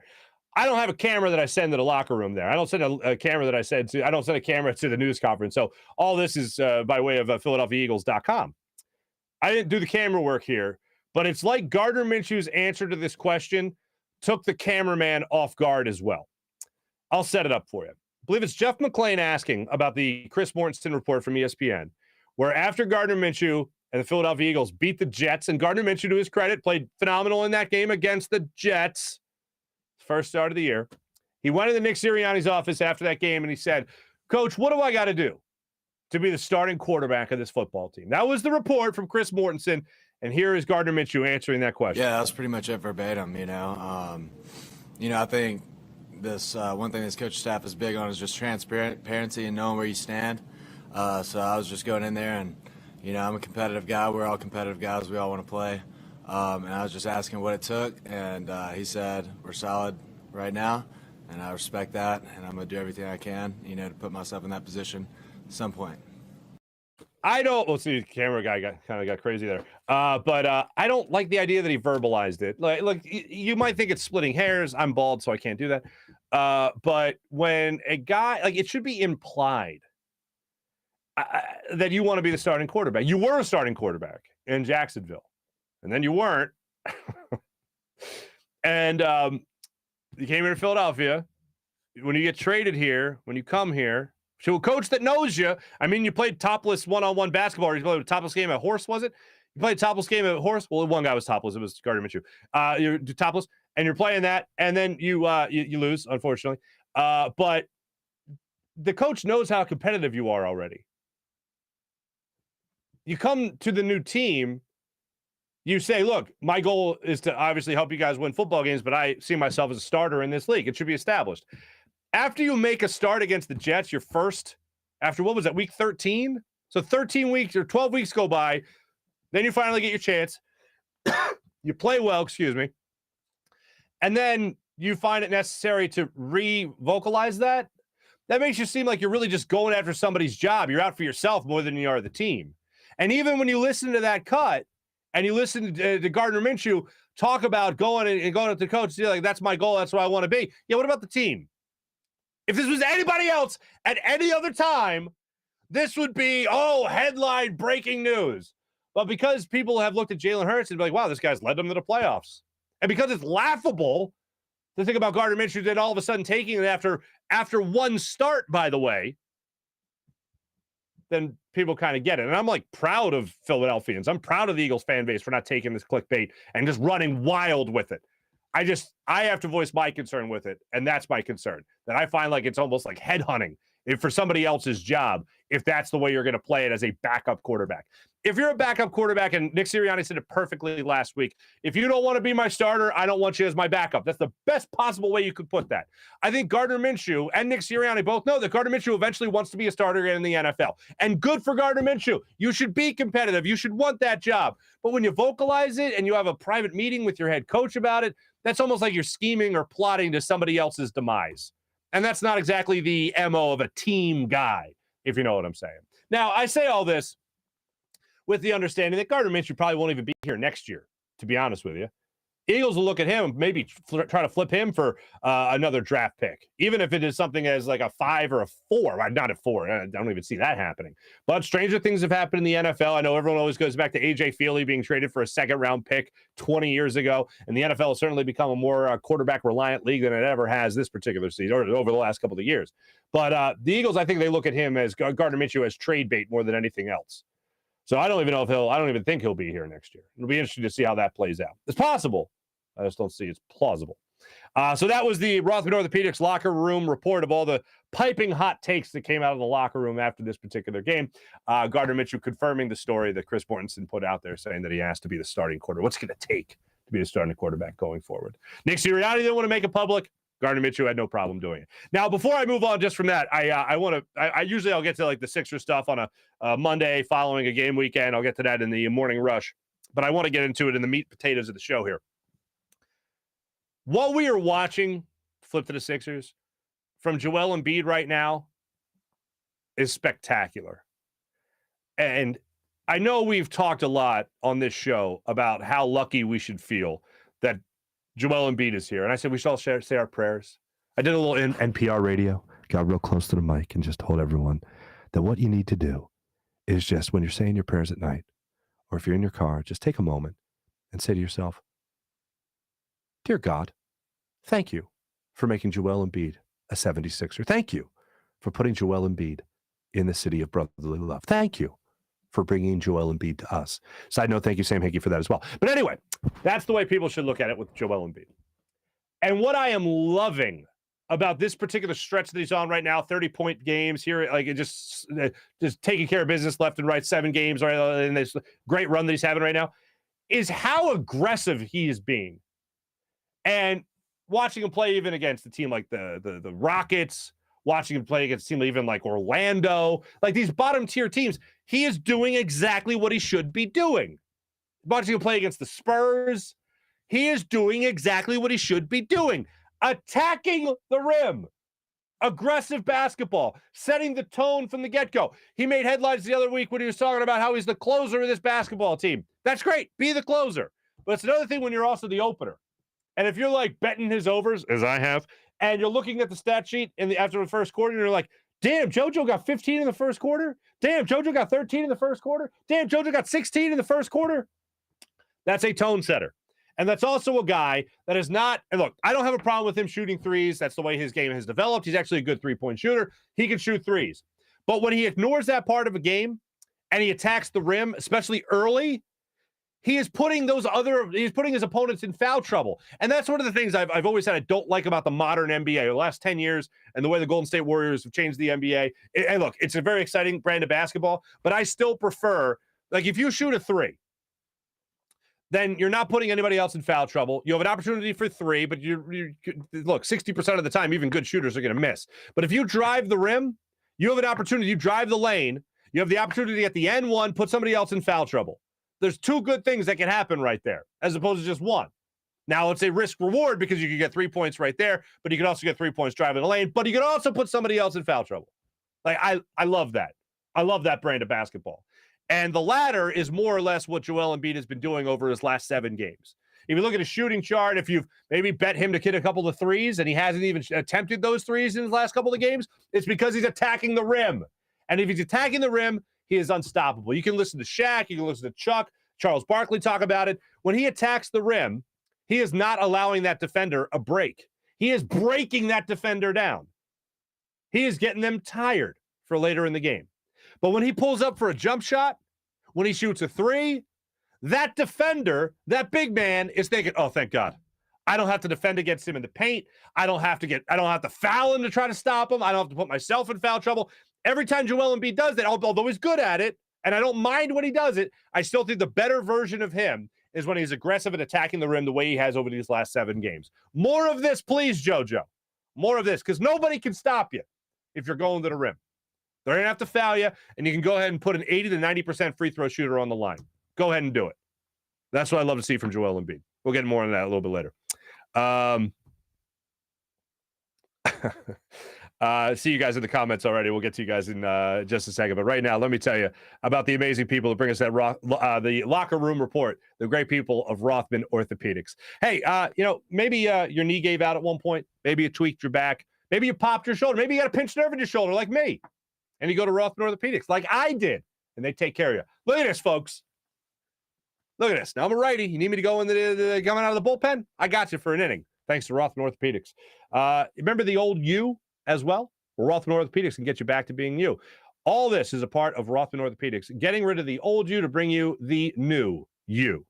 I don't have a camera that I send to the locker room there. I don't send a camera that I send a camera to the news conference. So all this is by way of PhiladelphiaEagles.com. I didn't do the camera work here, but it's like Gardner Minshew's answer to this question took the cameraman off guard as well. I'll set it up for you. I believe it's Jeff McClain asking about the Chris Mortensen report from ESPN, where after Gardner Minshew and the Philadelphia Eagles beat the Jets, and Gardner Minshew, to his credit, played phenomenal in that game against the Jets, first start of the year. He went to the Nick Sirianni's office after that game, and he said, "Coach, what do I got to do to be the starting quarterback of this football team?" That was the report from Chris Mortensen, and here is Gardner Minshew answering that question. Yeah, that's pretty much it verbatim, I think this one thing this coaching staff is big on is just transparency and knowing where you stand. So I was just going in there, and, I'm a competitive guy. We're all competitive guys. We all want to play. And I was just asking what it took, and he said, "We're solid right now," and I respect that, and I'm going to do everything I can, to put myself in that position at some point. The camera guy got crazy there. But I don't like the idea that he verbalized it. Like, look, you might think it's splitting hairs. I'm bald, so I can't do that. But when a guy, like, it should be implied that you want to be the starting quarterback. You were a starting quarterback in Jacksonville, and then you weren't. And you came here to Philadelphia. When you get traded here, when you come here, to a coach that knows you. I mean, you played topless one-on-one basketball. Or you played a topless game at Horse, was it? You play a topless game at Horse. Well, one guy was topless. It was Gardner Minshew. You're topless, and you're playing that, and then you lose, unfortunately. But the coach knows how competitive you are already. You come to the new team, you say, look, my goal is to obviously help you guys win football games, but I see myself as a starter in this league. It should be established. After you make a start against the Jets, your first, after what was that, week 13? So 13 weeks or 12 weeks go by, then you finally get your chance. You play well, excuse me. And then you find it necessary to re-vocalize that. That makes you seem like you're really just going after somebody's job. You're out for yourself more than you are the team. And even when you listen to that cut and you listen to Gardner Minshew talk about going up to the coach, like, that's my goal, that's what I want to be. Yeah, what about the team? If this was anybody else at any other time, this would be, headline breaking news. But because people have looked at Jalen Hurts and be like, wow, this guy's led them to the playoffs. And because it's laughable to think about Gardner Minshew then all of a sudden taking it after one start, by the way, then people kind of get it. And I'm like proud of Philadelphians. I'm proud of the Eagles fan base for not taking this clickbait and just running wild with it. I have to voice my concern with it, and that's my concern. That I find like it's almost like headhunting for somebody else's job if that's the way you're going to play it as a backup quarterback. If you're a backup quarterback, and Nick Sirianni said it perfectly last week, if you don't want to be my starter, I don't want you as my backup. That's the best possible way you could put that. I think Gardner Minshew and Nick Sirianni both know that Gardner Minshew eventually wants to be a starter in the NFL. And good for Gardner Minshew. You should be competitive. You should want that job. But when you vocalize it and you have a private meeting with your head coach about it, that's almost like you're scheming or plotting to somebody else's demise. And that's not exactly the MO of a team guy, if you know what I'm saying. Now, I say all this with the understanding that Gardner Minshew probably won't even be here next year, to be honest with you. Eagles will look at him, maybe try to flip him for another draft pick, even if it is something as like a 5 or a 4. Not a 4. I don't even see that happening. But stranger things have happened in the NFL. I know everyone always goes back to A.J. Feely being traded for a second-round pick 20 years ago, and the NFL has certainly become a more quarterback-reliant league than it ever has this particular season or over the last couple of years. But the Eagles, I think they look at him as Gardner Minshew as trade bait more than anything else. So I don't even think he'll be here next year. It'll be interesting to see how that plays out. It's possible. I just don't see it's plausible. So that was the Rothman Orthopaedics locker room report of all the piping hot takes that came out of the locker room after this particular game. Gardner Minshew confirming the story that Chris Mortensen put out there, saying that he asked to be the starting quarterback. What's it going to take to be the starting quarterback going forward? Nick Sirianni didn't want to make it public. Gardner Minshew had no problem doing it. Now, before I move on just from that, I usually I'll get to like the Sixers stuff on a Monday following a game weekend. I'll get to that in the morning rush, but I want to get into it in the meat and potatoes of the show here. What we are watching, flip to the Sixers, from Joel Embiid right now is spectacular. And I know we've talked a lot on this show about how lucky we should feel that Joel Embiid is here. And I said we should all say our prayers. I did a little NPR radio, got real close to the mic and just told everyone that what you need to do is just when you're saying your prayers at night, or if you're in your car, just take a moment and say to yourself, Dear God, thank you for making Joel Embiid a 76er. Thank you for putting Joel Embiid in the city of brotherly love. Thank you for bringing Joel Embiid to us. Side note, thank you, Sam Hickey, for that as well. But anyway, that's the way people should look at it with Joel Embiid. And what I am loving about this particular stretch that he's on right now, 30-point games here, like it just taking care of business left and right, 7 games right, in this great run that he's having right now, is how aggressive he is being. And watching him play even against a team like the Rockets, watching him play against a team even like Orlando, like these bottom tier teams, he is doing exactly what he should be doing. Watching him play against the Spurs, he is doing exactly what he should be doing. Attacking the rim. Aggressive basketball. Setting the tone from the get-go. He made headlines the other week when he was talking about how he's the closer of this basketball team. That's great. Be the closer. But it's another thing when you're also the opener. And if you're like betting his overs, as I have, and you're looking at the stat sheet after the first quarter, and you're like, damn, JoJo got 15 in the first quarter. Damn, JoJo got 13 in the first quarter. Damn, JoJo got 16 in the first quarter. That's a tone setter. And that's also a guy that is not, and look, I don't have a problem with him shooting threes. That's the way his game has developed. He's actually a good three-point shooter. He can shoot threes. But when he ignores that part of a game and he attacks the rim, especially early, he is putting his opponents in foul trouble. And that's one of the things I've always said I don't like about the modern NBA, the last 10 years, and the way the Golden State Warriors have changed the NBA. And look, it's a very exciting brand of basketball, but I still prefer, like, if you shoot a three, then you're not putting anybody else in foul trouble. You have an opportunity for three, but you look, 60% of the time, even good shooters are going to miss. But if you drive the rim, you have an opportunity. You drive the lane. You have the opportunity at the end one, put somebody else in foul trouble. There's two good things that can happen right there, as opposed to just one. Now, let's say risk reward, because you could get 3 points right there, but you could also get 3 points driving the lane, but you could also put somebody else in foul trouble. Like, I love that. I love that brand of basketball. And the latter is more or less what Joel Embiid has been doing over his last 7 games. If you look at his shooting chart, if you've maybe bet him to hit a couple of threes and he hasn't even attempted those threes in his last couple of games, it's because he's attacking the rim. And if he's attacking the rim, he is unstoppable. You can listen to Shaq, you can listen to Chuck, Charles Barkley talk about it. When he attacks the rim, he is not allowing that defender a break. He is breaking that defender down. He is getting them tired for later in the game. But when he pulls up for a jump shot, when he shoots a three, that defender, that big man, is thinking, oh, thank God. I don't have to defend against him in the paint. I don't have to foul him to try to stop him. I don't have to put myself in foul trouble. Every time Joel Embiid does that, although he's good at it, and I don't mind when he does it, I still think the better version of him is when he's aggressive and attacking the rim the way he has over these last 7 games. More of this, please, JoJo. More of this, because nobody can stop you if you're going to the rim. They're going to have to foul you, and you can go ahead and put an 80 to 90% free throw shooter on the line. Go ahead and do it. That's what I love to see from Joel Embiid. We'll get more on that a little bit later. See you guys in the comments already. We'll get to you guys in just a second. But right now, let me tell you about the amazing people that bring us that the locker room report, the great people of Rothman Orthopaedics. Hey, maybe your knee gave out at one point. Maybe you tweaked your back. Maybe you popped your shoulder. Maybe you got a pinched nerve in your shoulder like me. And you go to Rothman Orthopaedics like I did. And they take care of you. Look at this, folks. Look at this. Now, I'm a righty. You need me to go in coming out of the bullpen? I got you for an inning. Thanks to Rothman Orthopaedics. Remember the old you as well? Well, Rothman Orthopaedics can get you back to being you. All this is a part of Rothman Orthopaedics, getting rid of the old you to bring you the new you.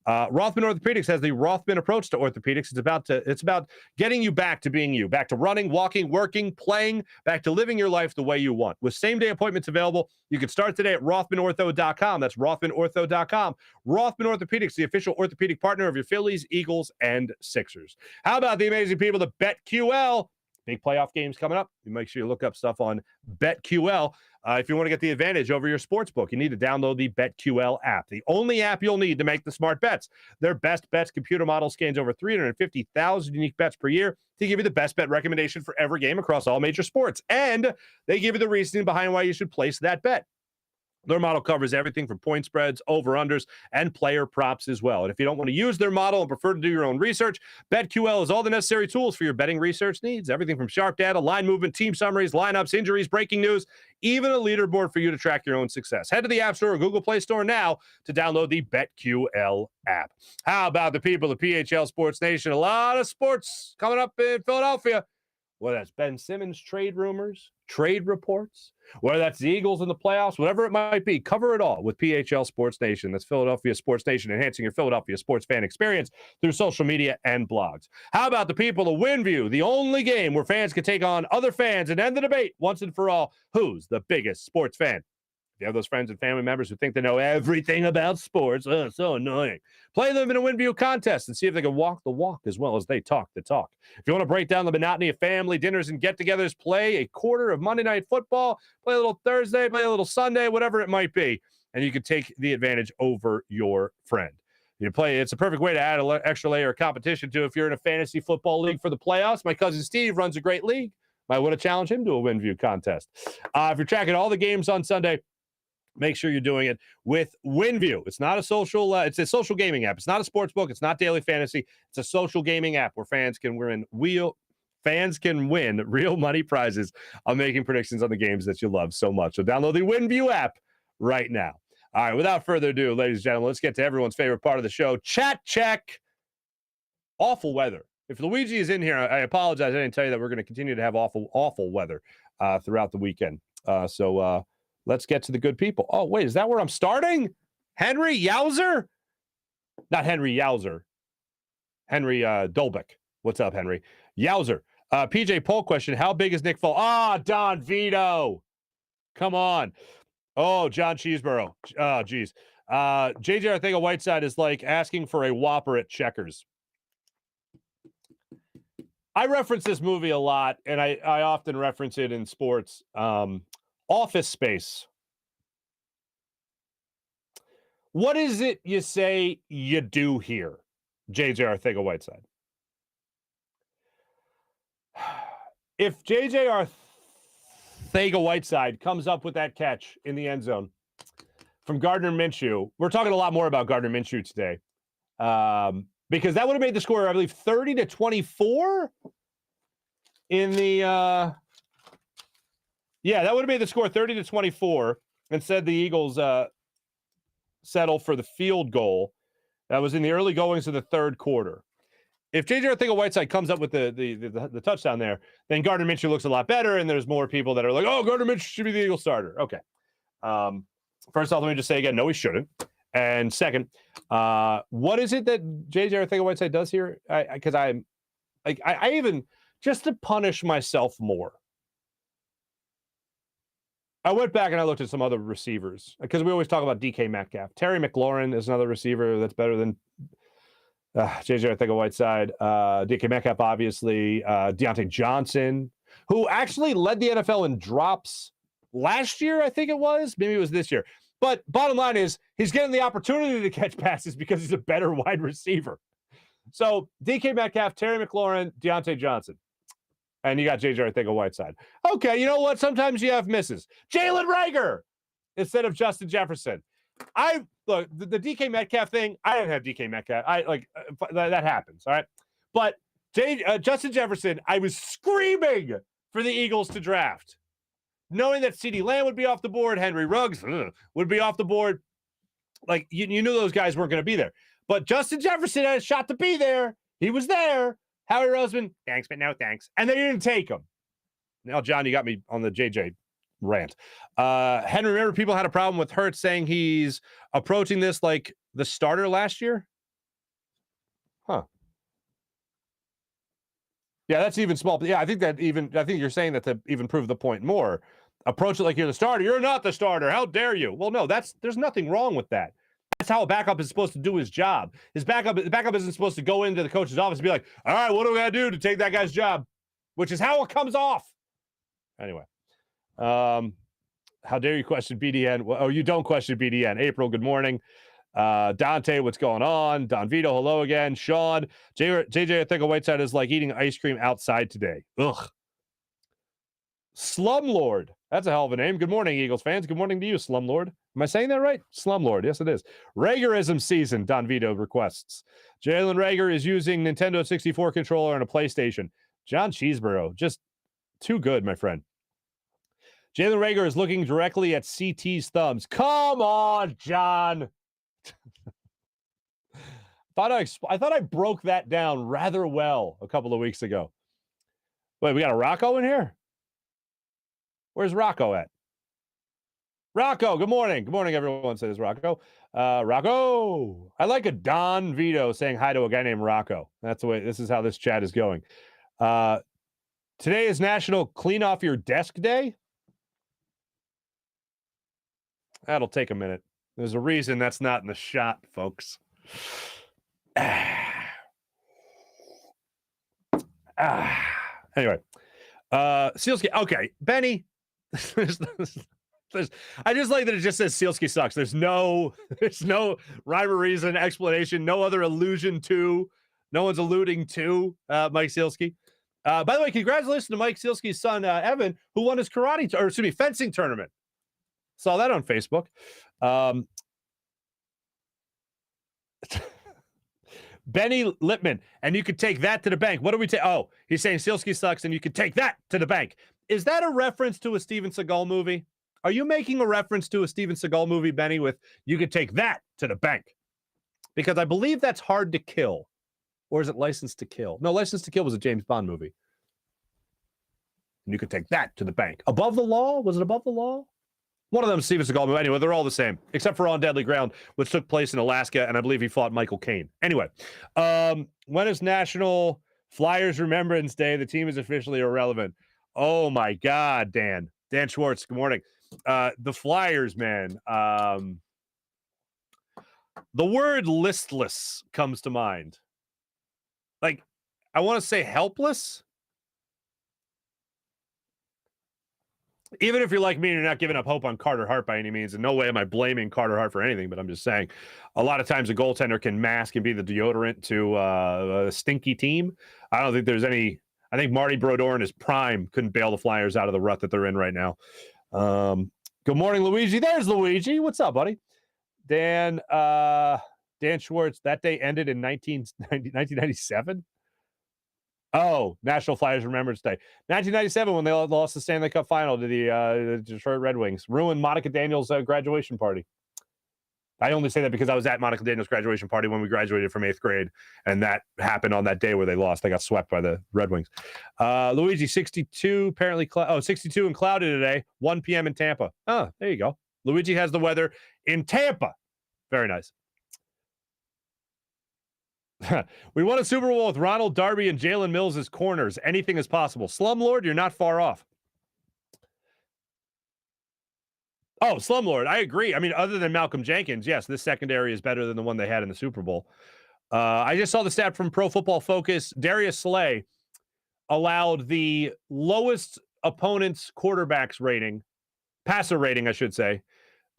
Rothman Orthopaedics has the Rothman approach to orthopedics. It's about getting you back to being you, back to running, walking, working, playing, back to living your life the way you want. With same-day appointments available, you can start today at RothmanOrtho.com. That's RothmanOrtho.com. Rothman Orthopaedics, the official orthopedic partner of your Phillies, Eagles, and Sixers. How about the amazing people at BetQL? Big playoff games coming up. You make sure you look up stuff on BetQL. If you want to get the advantage over your sportsbook, you need to download the BetQL app, the only app you'll need to make the smart bets. Their best bets computer model scans over 350,000 unique bets per year to give you the best bet recommendation for every game across all major sports. And they give you the reasoning behind why you should place that bet. Their model covers everything from point spreads, over-unders, and player props as well. And if you don't want to use their model and prefer to do your own research, BetQL has all the necessary tools for your betting research needs. Everything from sharp data, line movement, team summaries, lineups, injuries, breaking news, even a leaderboard for you to track your own success. Head to the App Store or Google Play Store now to download the BetQL app. How about the people of PHL Sports Nation? A lot of sports coming up in Philadelphia. Whether that's Ben Simmons trade rumors, trade reports, whether that's the Eagles in the playoffs, whatever it might be, cover it all with PHL Sports Nation. That's Philadelphia Sports Nation, enhancing your Philadelphia sports fan experience through social media and blogs. How about the people of Windview, the only game where fans can take on other fans and end the debate once and for all, who's the biggest sports fan? If you have those friends and family members who think they know everything about sports, it's so annoying. Play them in a Windview contest and see if they can walk the walk as well as they talk the talk. If you want to break down the monotony of family dinners and get-togethers, play a quarter of Monday Night Football, play a little Thursday, play a little Sunday, whatever it might be, and you can take the advantage over your friend. It's a perfect way to add an extra layer of competition to if you're in a fantasy football league for the playoffs. My cousin Steve runs a great league. Might want to challenge him to a Windview contest. If you're tracking all the games on Sunday, make sure you're doing it with Windview. It's not a social, it's a social gaming app. It's not a sports book. It's not daily fantasy. It's a social gaming app where fans can win real money prizes on making predictions on the games that you love so much. So download the Windview app right now. All right, without further ado, ladies and gentlemen, let's get to everyone's favorite part of the show. Chat check. Awful weather. If Luigi is in here, I apologize. I didn't tell you that we're going to continue to have awful weather throughout the weekend. Let's get to the good people. Oh, wait, is that where I'm starting? Henry Yowzer? Not Henry Yowzer. Henry Dolbeck. What's up, Henry? Yowzer. PJ poll question. How big is Nick Foles? Don Vito. Come on. Oh, John Cheeseborough. Oh, geez. JJ Arcega-Whiteside is like asking for a Whopper at Checkers. I reference this movie a lot, and I often reference it in sports. Office Space. What is it you say you do here, JJ Arcega-Whiteside? If JJ Arcega-Whiteside comes up with that catch in the end zone from Gardner Minshew, we're talking a lot more about Gardner Minshew today, because that would have made the score, I believe, 30-24 in the that would have made the score 30-24 and said the Eagles settle for the field goal. That was in the early goings of the third quarter. If J.J. Arcega-Whiteside comes up with the touchdown there, then Gardner Minshew looks a lot better, and there's more people that are like, oh, Gardner Minshew should be the Eagles starter. Okay. First off, let me just say again, no, he shouldn't. And second, what is it that J.J. Arcega-Whiteside does here? Because I even, just to punish myself more, I went back and I looked at some other receivers, because we always talk about DK Metcalf. Terry McLaurin is another receiver that's better than JJ Arcega-Whiteside. DK Metcalf, obviously. Deontay Johnson, who actually led the NFL in drops last year, I think it was. Maybe it was this year. But bottom line is, he's getting the opportunity to catch passes because he's a better wide receiver. So DK Metcalf, Terry McLaurin, Deontay Johnson. And you got JJ Arcega-Whiteside. Okay, you know what? Sometimes you have misses. Jalen Reagor instead of Justin Jefferson. Look, the DK Metcalf thing, I didn't have DK Metcalf. That happens, all right? But Justin Jefferson, I was screaming for the Eagles to draft, knowing that CeeDee Lamb would be off the board, Henry Ruggs would be off the board. Like, you knew those guys weren't going to be there. But Justin Jefferson had a shot to be there. He was there. Howie Roseman, thanks, but no thanks. And they didn't take him. Now, John, you got me on the JJ rant. Henry, remember people had a problem with Hurts saying he's approaching this like the starter last year? Huh. Yeah, that's even small. Yeah, I think you're saying that to even prove the point more. Approach it like you're the starter. You're not the starter. How dare you? Well, no, there's nothing wrong with that. That's how a backup is supposed to do his job. The backup isn't supposed to go into the coach's office and be like, all right, what do we got to do to take that guy's job? Which is how it comes off. Anyway. How dare you question BDN? Oh, you don't question BDN. April, good morning. Dante, what's going on? Don Vito, hello again. Sean, JJ Arcega-Whiteside is like eating ice cream outside today. Ugh. Slumlord. That's a hell of a name. Good morning, Eagles fans. Good morning to you, Slumlord. Am I saying that right? Slumlord. Yes, it is. Ragerism season, Don Vito requests. Jalen Reagor is using Nintendo 64 controller and a PlayStation. John Cheeseborough. Just too good, my friend. Jalen Reagor is looking directly at CT's thumbs. Come on, John. I thought I broke that down rather well a couple of weeks ago. Wait, we got a Rocco in here? Where's Rocco at? Rocco, good morning. Good morning, everyone, says Rocco. Rocco. I like a Don Vito saying hi to a guy named Rocco. That's the way, this is how this chat is going. Today is National Clean Off Your Desk Day. That'll take a minute. There's a reason that's not in the shot, folks. Anyway, Sealski. Okay, Benny. I just like that it just says Sealski sucks. There's no rhyme or reason, explanation, no other allusion to, no one's alluding to Mike Sealski. By the way, congratulations to Mike Sealski's son, Evan, who won his fencing tournament. Saw that on Facebook. Benny Lippman, and you could take that to the bank. What do we take? Oh, he's saying Sealski sucks, and you could take that to the bank. Is that a reference to a Steven Seagal movie? Are you making a reference to a Steven Seagal movie, Benny, with you could take that to the bank? Because I believe that's Hard to Kill. Or is it License to Kill? No, License to Kill was a James Bond movie. And you could take that to the bank. Above the Law? Was it Above the Law? One of them, Steven Seagal. Anyway, they're all the same, except for On Deadly Ground, which took place in Alaska, and I believe he fought Michael Caine. Anyway, when is National Flyers Remembrance Day? The team is officially irrelevant. Oh, my God, Dan. Dan Schwartz, good morning. The Flyers, man. The word listless comes to mind. Like, I want to say helpless. Even if you're like me and you're not giving up hope on Carter Hart by any means, in no way am I blaming Carter Hart for anything, but I'm just saying a lot of times a goaltender can mask and be the deodorant to a stinky team. I don't think there's any. I think Marty Brodeur in his prime couldn't bail the Flyers out of the rut that they're in right now. Good morning, Luigi. There's Luigi. What's up, buddy? Dan Schwartz, that day ended in 1997. Oh, National Flyers Remembrance Day. 1997, when they lost the Stanley Cup final to the Detroit Red Wings. Ruined Monica Daniels' graduation party. I only say that because I was at Monica Daniels' graduation party when we graduated from 8th grade, and that happened on that day where they lost. They got swept by the Red Wings. Luigi, 62, apparently, 62 and cloudy today, 1 p.m. in Tampa. Oh, there you go. Luigi has the weather in Tampa. Very nice. We won a Super Bowl with Ronald Darby and Jalen Mills as corners. Anything is possible. Slumlord, you're not far off. Oh, Slumlord, I agree. I mean, other than Malcolm Jenkins, yes, this secondary is better than the one they had in the Super Bowl. I just saw the stat from Pro Football Focus. Darius Slay allowed the lowest opponent's quarterbacks rating, passer rating, I should say,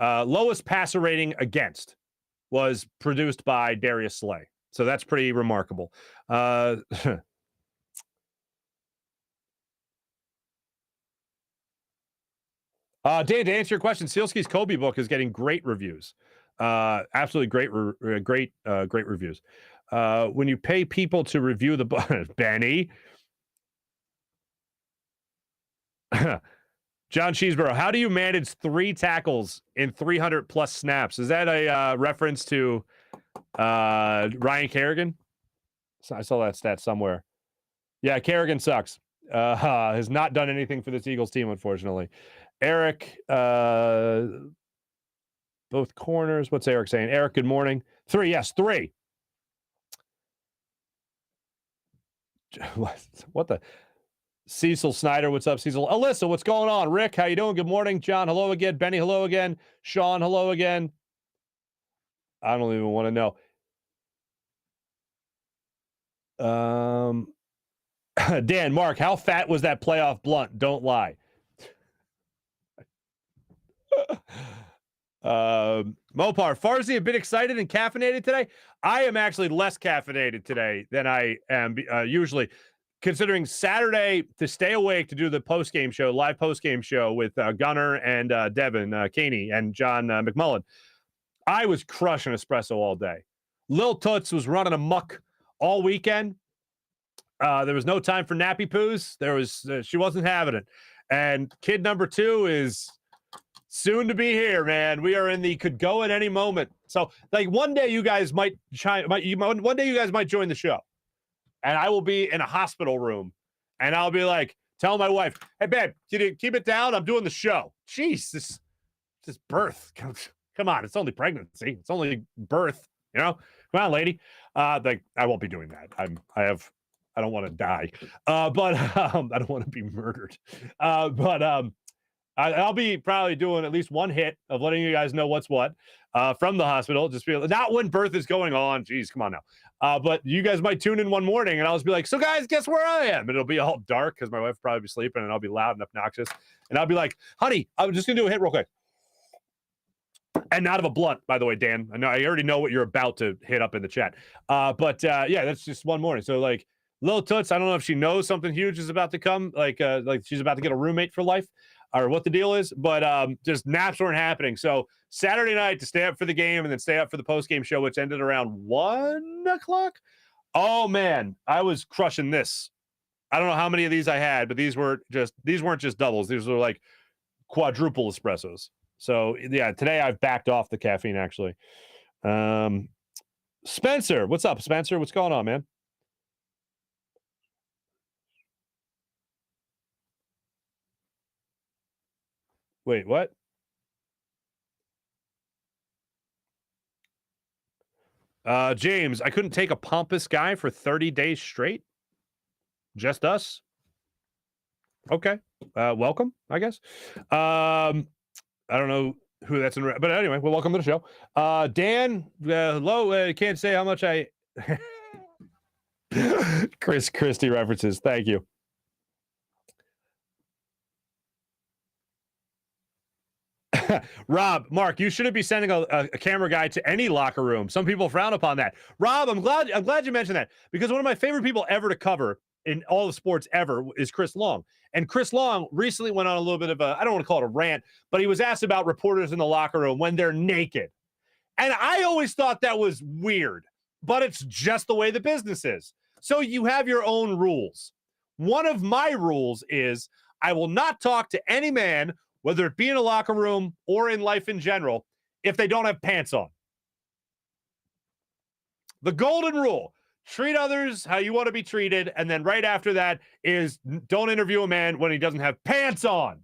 lowest passer rating against was produced by Darius Slay. So that's pretty remarkable. Dan, to answer your question, Sealski's Kobe book is getting great reviews. Absolutely great reviews. When you pay people to review the book, Benny. John Cheeseborough, how do you manage 3 tackles in 300 plus snaps? Is that a reference to Ryan Kerrigan? I saw that stat somewhere. Yeah, Kerrigan sucks. Has not done anything for this Eagles team, unfortunately. Eric, both corners. What's Eric saying? Eric, good morning. 3, yes, 3. What the? Cecil Snyder, what's up, Cecil? Alyssa, what's going on? Rick, how you doing? Good morning. John, hello again. Benny, hello again. Sean, hello again. I don't even want to know. Dan, Mark, how fat was that playoff blunt? Don't lie. Mopar, Farzy a bit excited and caffeinated today. I am actually less caffeinated today than I am usually, considering Saturday to stay awake to do the post-game show, live post-game show with Gunnar and Devin Caney and John McMullen. I was crushing espresso all day. Lil Toots was running amok all weekend. There was no time for nappy poos. She wasn't having it. And kid number 2 is soon to be here, man. We are in the could go at any moment. So, like, one day you guys might join the show, and I will be in a hospital room, and I'll be like, tell my wife, "Hey, babe, can you keep it down? I'm doing the show." Jeez, this birth. Come on, it's only pregnancy. It's only birth. You know, come on, lady. Like, I won't be doing that. I don't want to die, but I don't want to be murdered. I'll be probably doing at least one hit of letting you guys know what's what from the hospital. Just be not when birth is going on. Jeez, come on now. But you guys might tune in one morning and I'll just be like, so guys, guess where I am? And it'll be all dark because my wife will probably be sleeping and I'll be loud and obnoxious. And I'll be like, honey, I'm just going to do a hit real quick. And not of a blunt, by the way, Dan. I already know what you're about to hit up in the chat. But yeah, that's just one morning. So like Lil Toots, I don't know if she knows something huge is about to come, like she's about to get a roommate for life or what the deal is, but just naps weren't happening. So Saturday night to stay up for the game and then stay up for the post-game show, which ended around 1 o'clock. Oh man, I was crushing this. I don't know how many of these I had, but these weren't just doubles. These were like quadruple espressos. So yeah, today I've backed off the caffeine actually. Spencer, what's up, Spencer? What's going on, man? Wait, what? James, I couldn't take a pompous guy for 30 days straight. Just us. Okay. Welcome, I guess. I don't know who that's in, but anyway, well, welcome to the show. Dan, hello. Can't say how much I. Chris Christie references. Thank you. Rob, Mark, you shouldn't be sending a camera guy to any locker room. Some people frown upon that. Rob, I'm glad you mentioned that, because one of my favorite people ever to cover in all the sports ever is Chris Long. And Chris Long recently went on a little bit of I don't want to call it a rant, but he was asked about reporters in the locker room when they're naked. And I always thought that was weird, but it's just the way the business is. So you have your own rules. One of my rules is I will not talk to any man, whether it be in a locker room or in life in general, if they don't have pants on. The golden rule: treat others how you want to be treated, and then right after that is don't interview a man when he doesn't have pants on.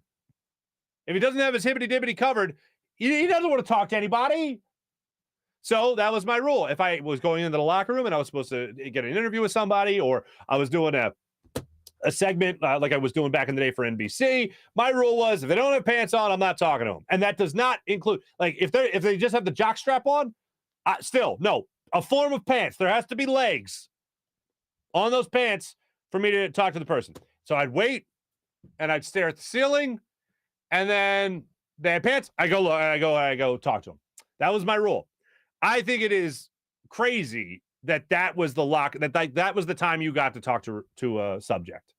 If he doesn't have his hippity-dippity covered, he doesn't want to talk to anybody. So that was my rule. If I was going into the locker room and I was supposed to get an interview with somebody, or I was doing a segment like I was doing back in the day for NBC, my rule was if they don't have pants on, I'm not talking to them. And that does not include, like, if they just have the jock strap on, still, no, a form of pants. There has to be legs on those pants for me to talk to the person. So I'd wait and I'd stare at the ceiling, and then they had pants. I go talk to them. That was my rule. I think it is crazy that was the lock, that was the time you got to talk to a subject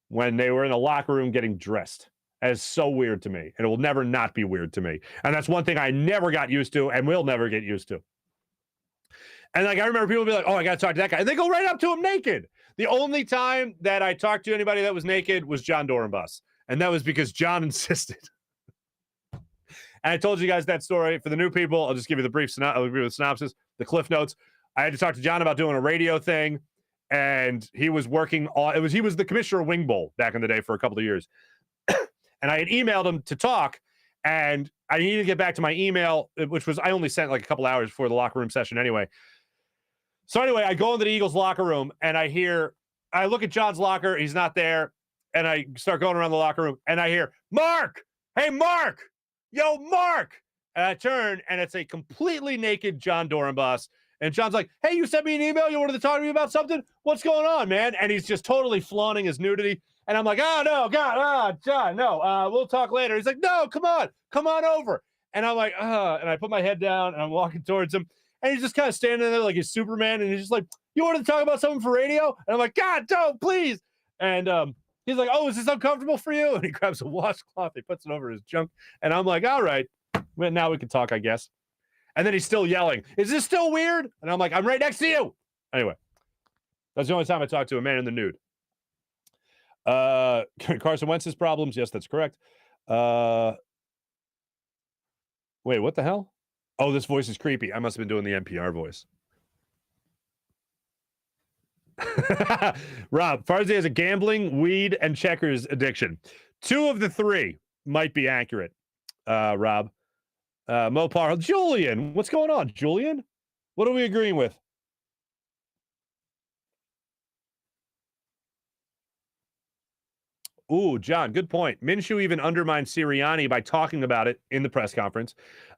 when they were in the locker room getting dressed. That is so weird to me, and it will never not be weird to me. And that's one thing I never got used to and will never get used to. And like, I remember people be like, oh, I got to talk to that guy. And they go right up to him naked. The only time that I talked to anybody that was naked was John Dorenbus. And that was because John insisted. And I told you guys that story. For the new people, I'll just give you the brief synopsis, the cliff notes. I had to talk to John about doing a radio thing, and he was working on, he was the commissioner of Wing Bowl back in the day for a couple of years. And I had emailed him to talk, and I needed to get back to my email, which was, I only sent like a couple hours before the locker room session anyway. So anyway, I go into the Eagles locker room, and I look at John's locker, he's not there, and I start going around the locker room, and I hear, Marc! Hey, Marc! Yo, Marc! And I turn, and it's a completely naked John Dorenbus. And John's like, hey, you sent me an email? You wanted to talk to me about something? What's going on, man? And he's just totally flaunting his nudity. And I'm like, oh, no, God, John, no, we'll talk later. He's like, no, come on over. And I'm like, and I put my head down, and I'm walking towards him. And he's just kind of standing there like he's Superman. And he's just like, you wanted to talk about something for radio? And I'm like, God, don't, please. And he's like, oh, is this uncomfortable for you? And he grabs a washcloth. He puts it over his junk. And I'm like, all right, well, now we can talk, I guess. And then he's still yelling, is this still weird? And I'm like, I'm right next to you. Anyway, that's the only time I talked to a man in the nude. Carson Wentz's problems. Yes, that's correct. Wait, what the hell? Oh, this voice is creepy. I must have been doing the NPR voice. Rob, Farzy has a gambling, weed, and checkers addiction. 2 of the 3 might be accurate, Rob. Mopar, Julian, what's going on, Julian? What are we agreeing with? Ooh, John, good point. Minshew even undermined Sirianni by talking about it in the press conference.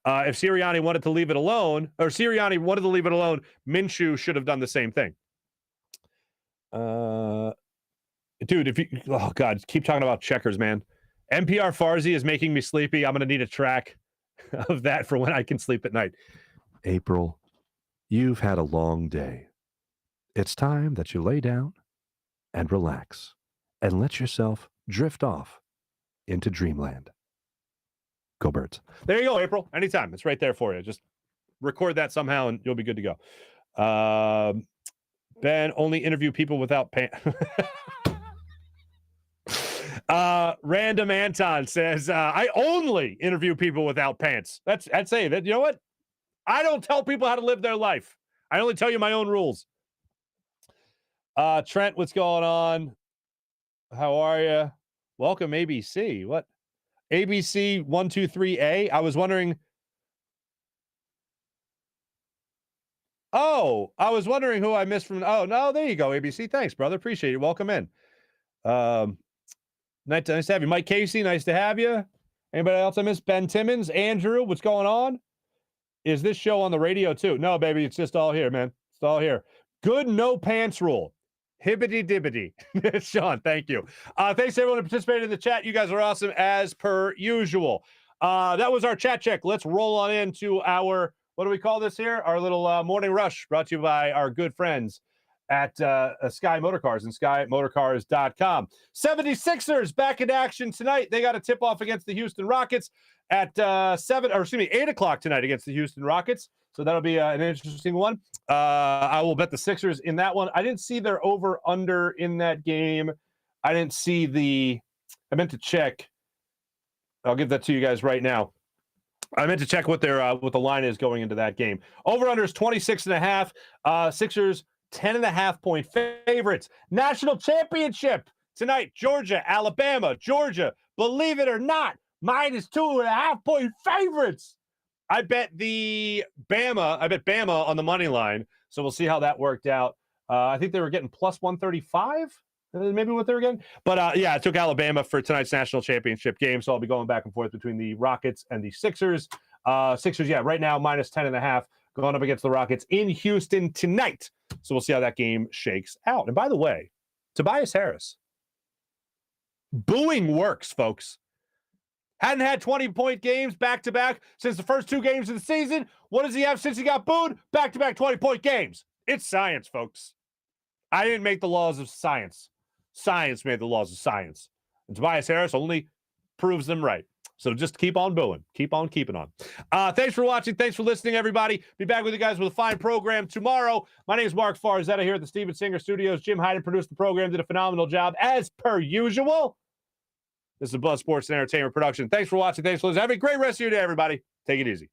If Sirianni wanted to leave it alone, Minshew should have done the same thing. Dude, oh God, keep talking about checkers, man. NPR Farzy is making me sleepy. I'm going to need a track of that for when I can sleep at night. April, you've had a long day. It's time that you lay down and relax and let yourself drift off into dreamland. Go Birds. There you go, April. Anytime. It's right there for you. Just record that somehow and you'll be good to go. Ben, only interview people without pants. Random Anton says, I only interview people without pants. I'd say that, you know what? I don't tell people how to live their life. I only tell you my own rules. Trent, what's going on? How are you? Welcome, ABC. What? ABC 123A? I was wondering. Oh, I was wondering who I missed from. Oh, no, there you go, ABC. Thanks, brother. Appreciate it. Welcome in. Nice to have you. Mike Casey, nice to have you. Anybody else I missed? Ben Timmons, Andrew, what's going on? Is this show on the radio too? No, baby, it's just all here, man. It's all here. Good no pants rule. Hibbity dibbity. Sean, thank you. Thanks everyone who participated in the chat. You guys are awesome as per usual. That was our chat check. Let's roll on into our, what do we call this here? Our little morning rush brought to you by our good friends at Sky Motorcars and SkyMotorcars.com. 76ers back in action tonight. They got a tip-off against the Houston Rockets at 8 o'clock tonight against the Houston Rockets. So that'll be an interesting one. I will bet the Sixers in that one. I didn't see their over-under in that game. I didn't see I meant to check. I'll give that to you guys right now. I meant to check what the line is going into that game. Over-under is 26.5. Sixers 10.5-point favorites. National championship tonight. Georgia, Alabama, Georgia. Believe it or not, minus 2.5-point favorites. I bet Bama on the money line. So we'll see how that worked out. I think they were getting plus 135. Maybe what they were getting. But yeah, I took Alabama for tonight's national championship game. So I'll be going back and forth between the Rockets and the Sixers. Sixers, yeah, right now minus 10.5, going up against the Rockets in Houston tonight. So we'll see how that game shakes out. And by the way, Tobias Harris, booing works, folks. Hadn't had 20-point games back-to-back since the first 2 games of the season. What does he have since he got booed? Back-to-back 20-point games. It's science, folks. I didn't make the laws of science. Science made the laws of science. And Tobias Harris only proves them right. So just keep on booing. Keep on keeping on. Thanks for watching. Thanks for listening, everybody. Be back with you guys with a fine program tomorrow. My name is Marc Farzy here at the Steven Singer Studios. Jim Hyden produced the program, did a phenomenal job as per usual. This is a Buzz Sports and Entertainment production. Thanks for watching. Thanks for listening. Have a great rest of your day, everybody. Take it easy.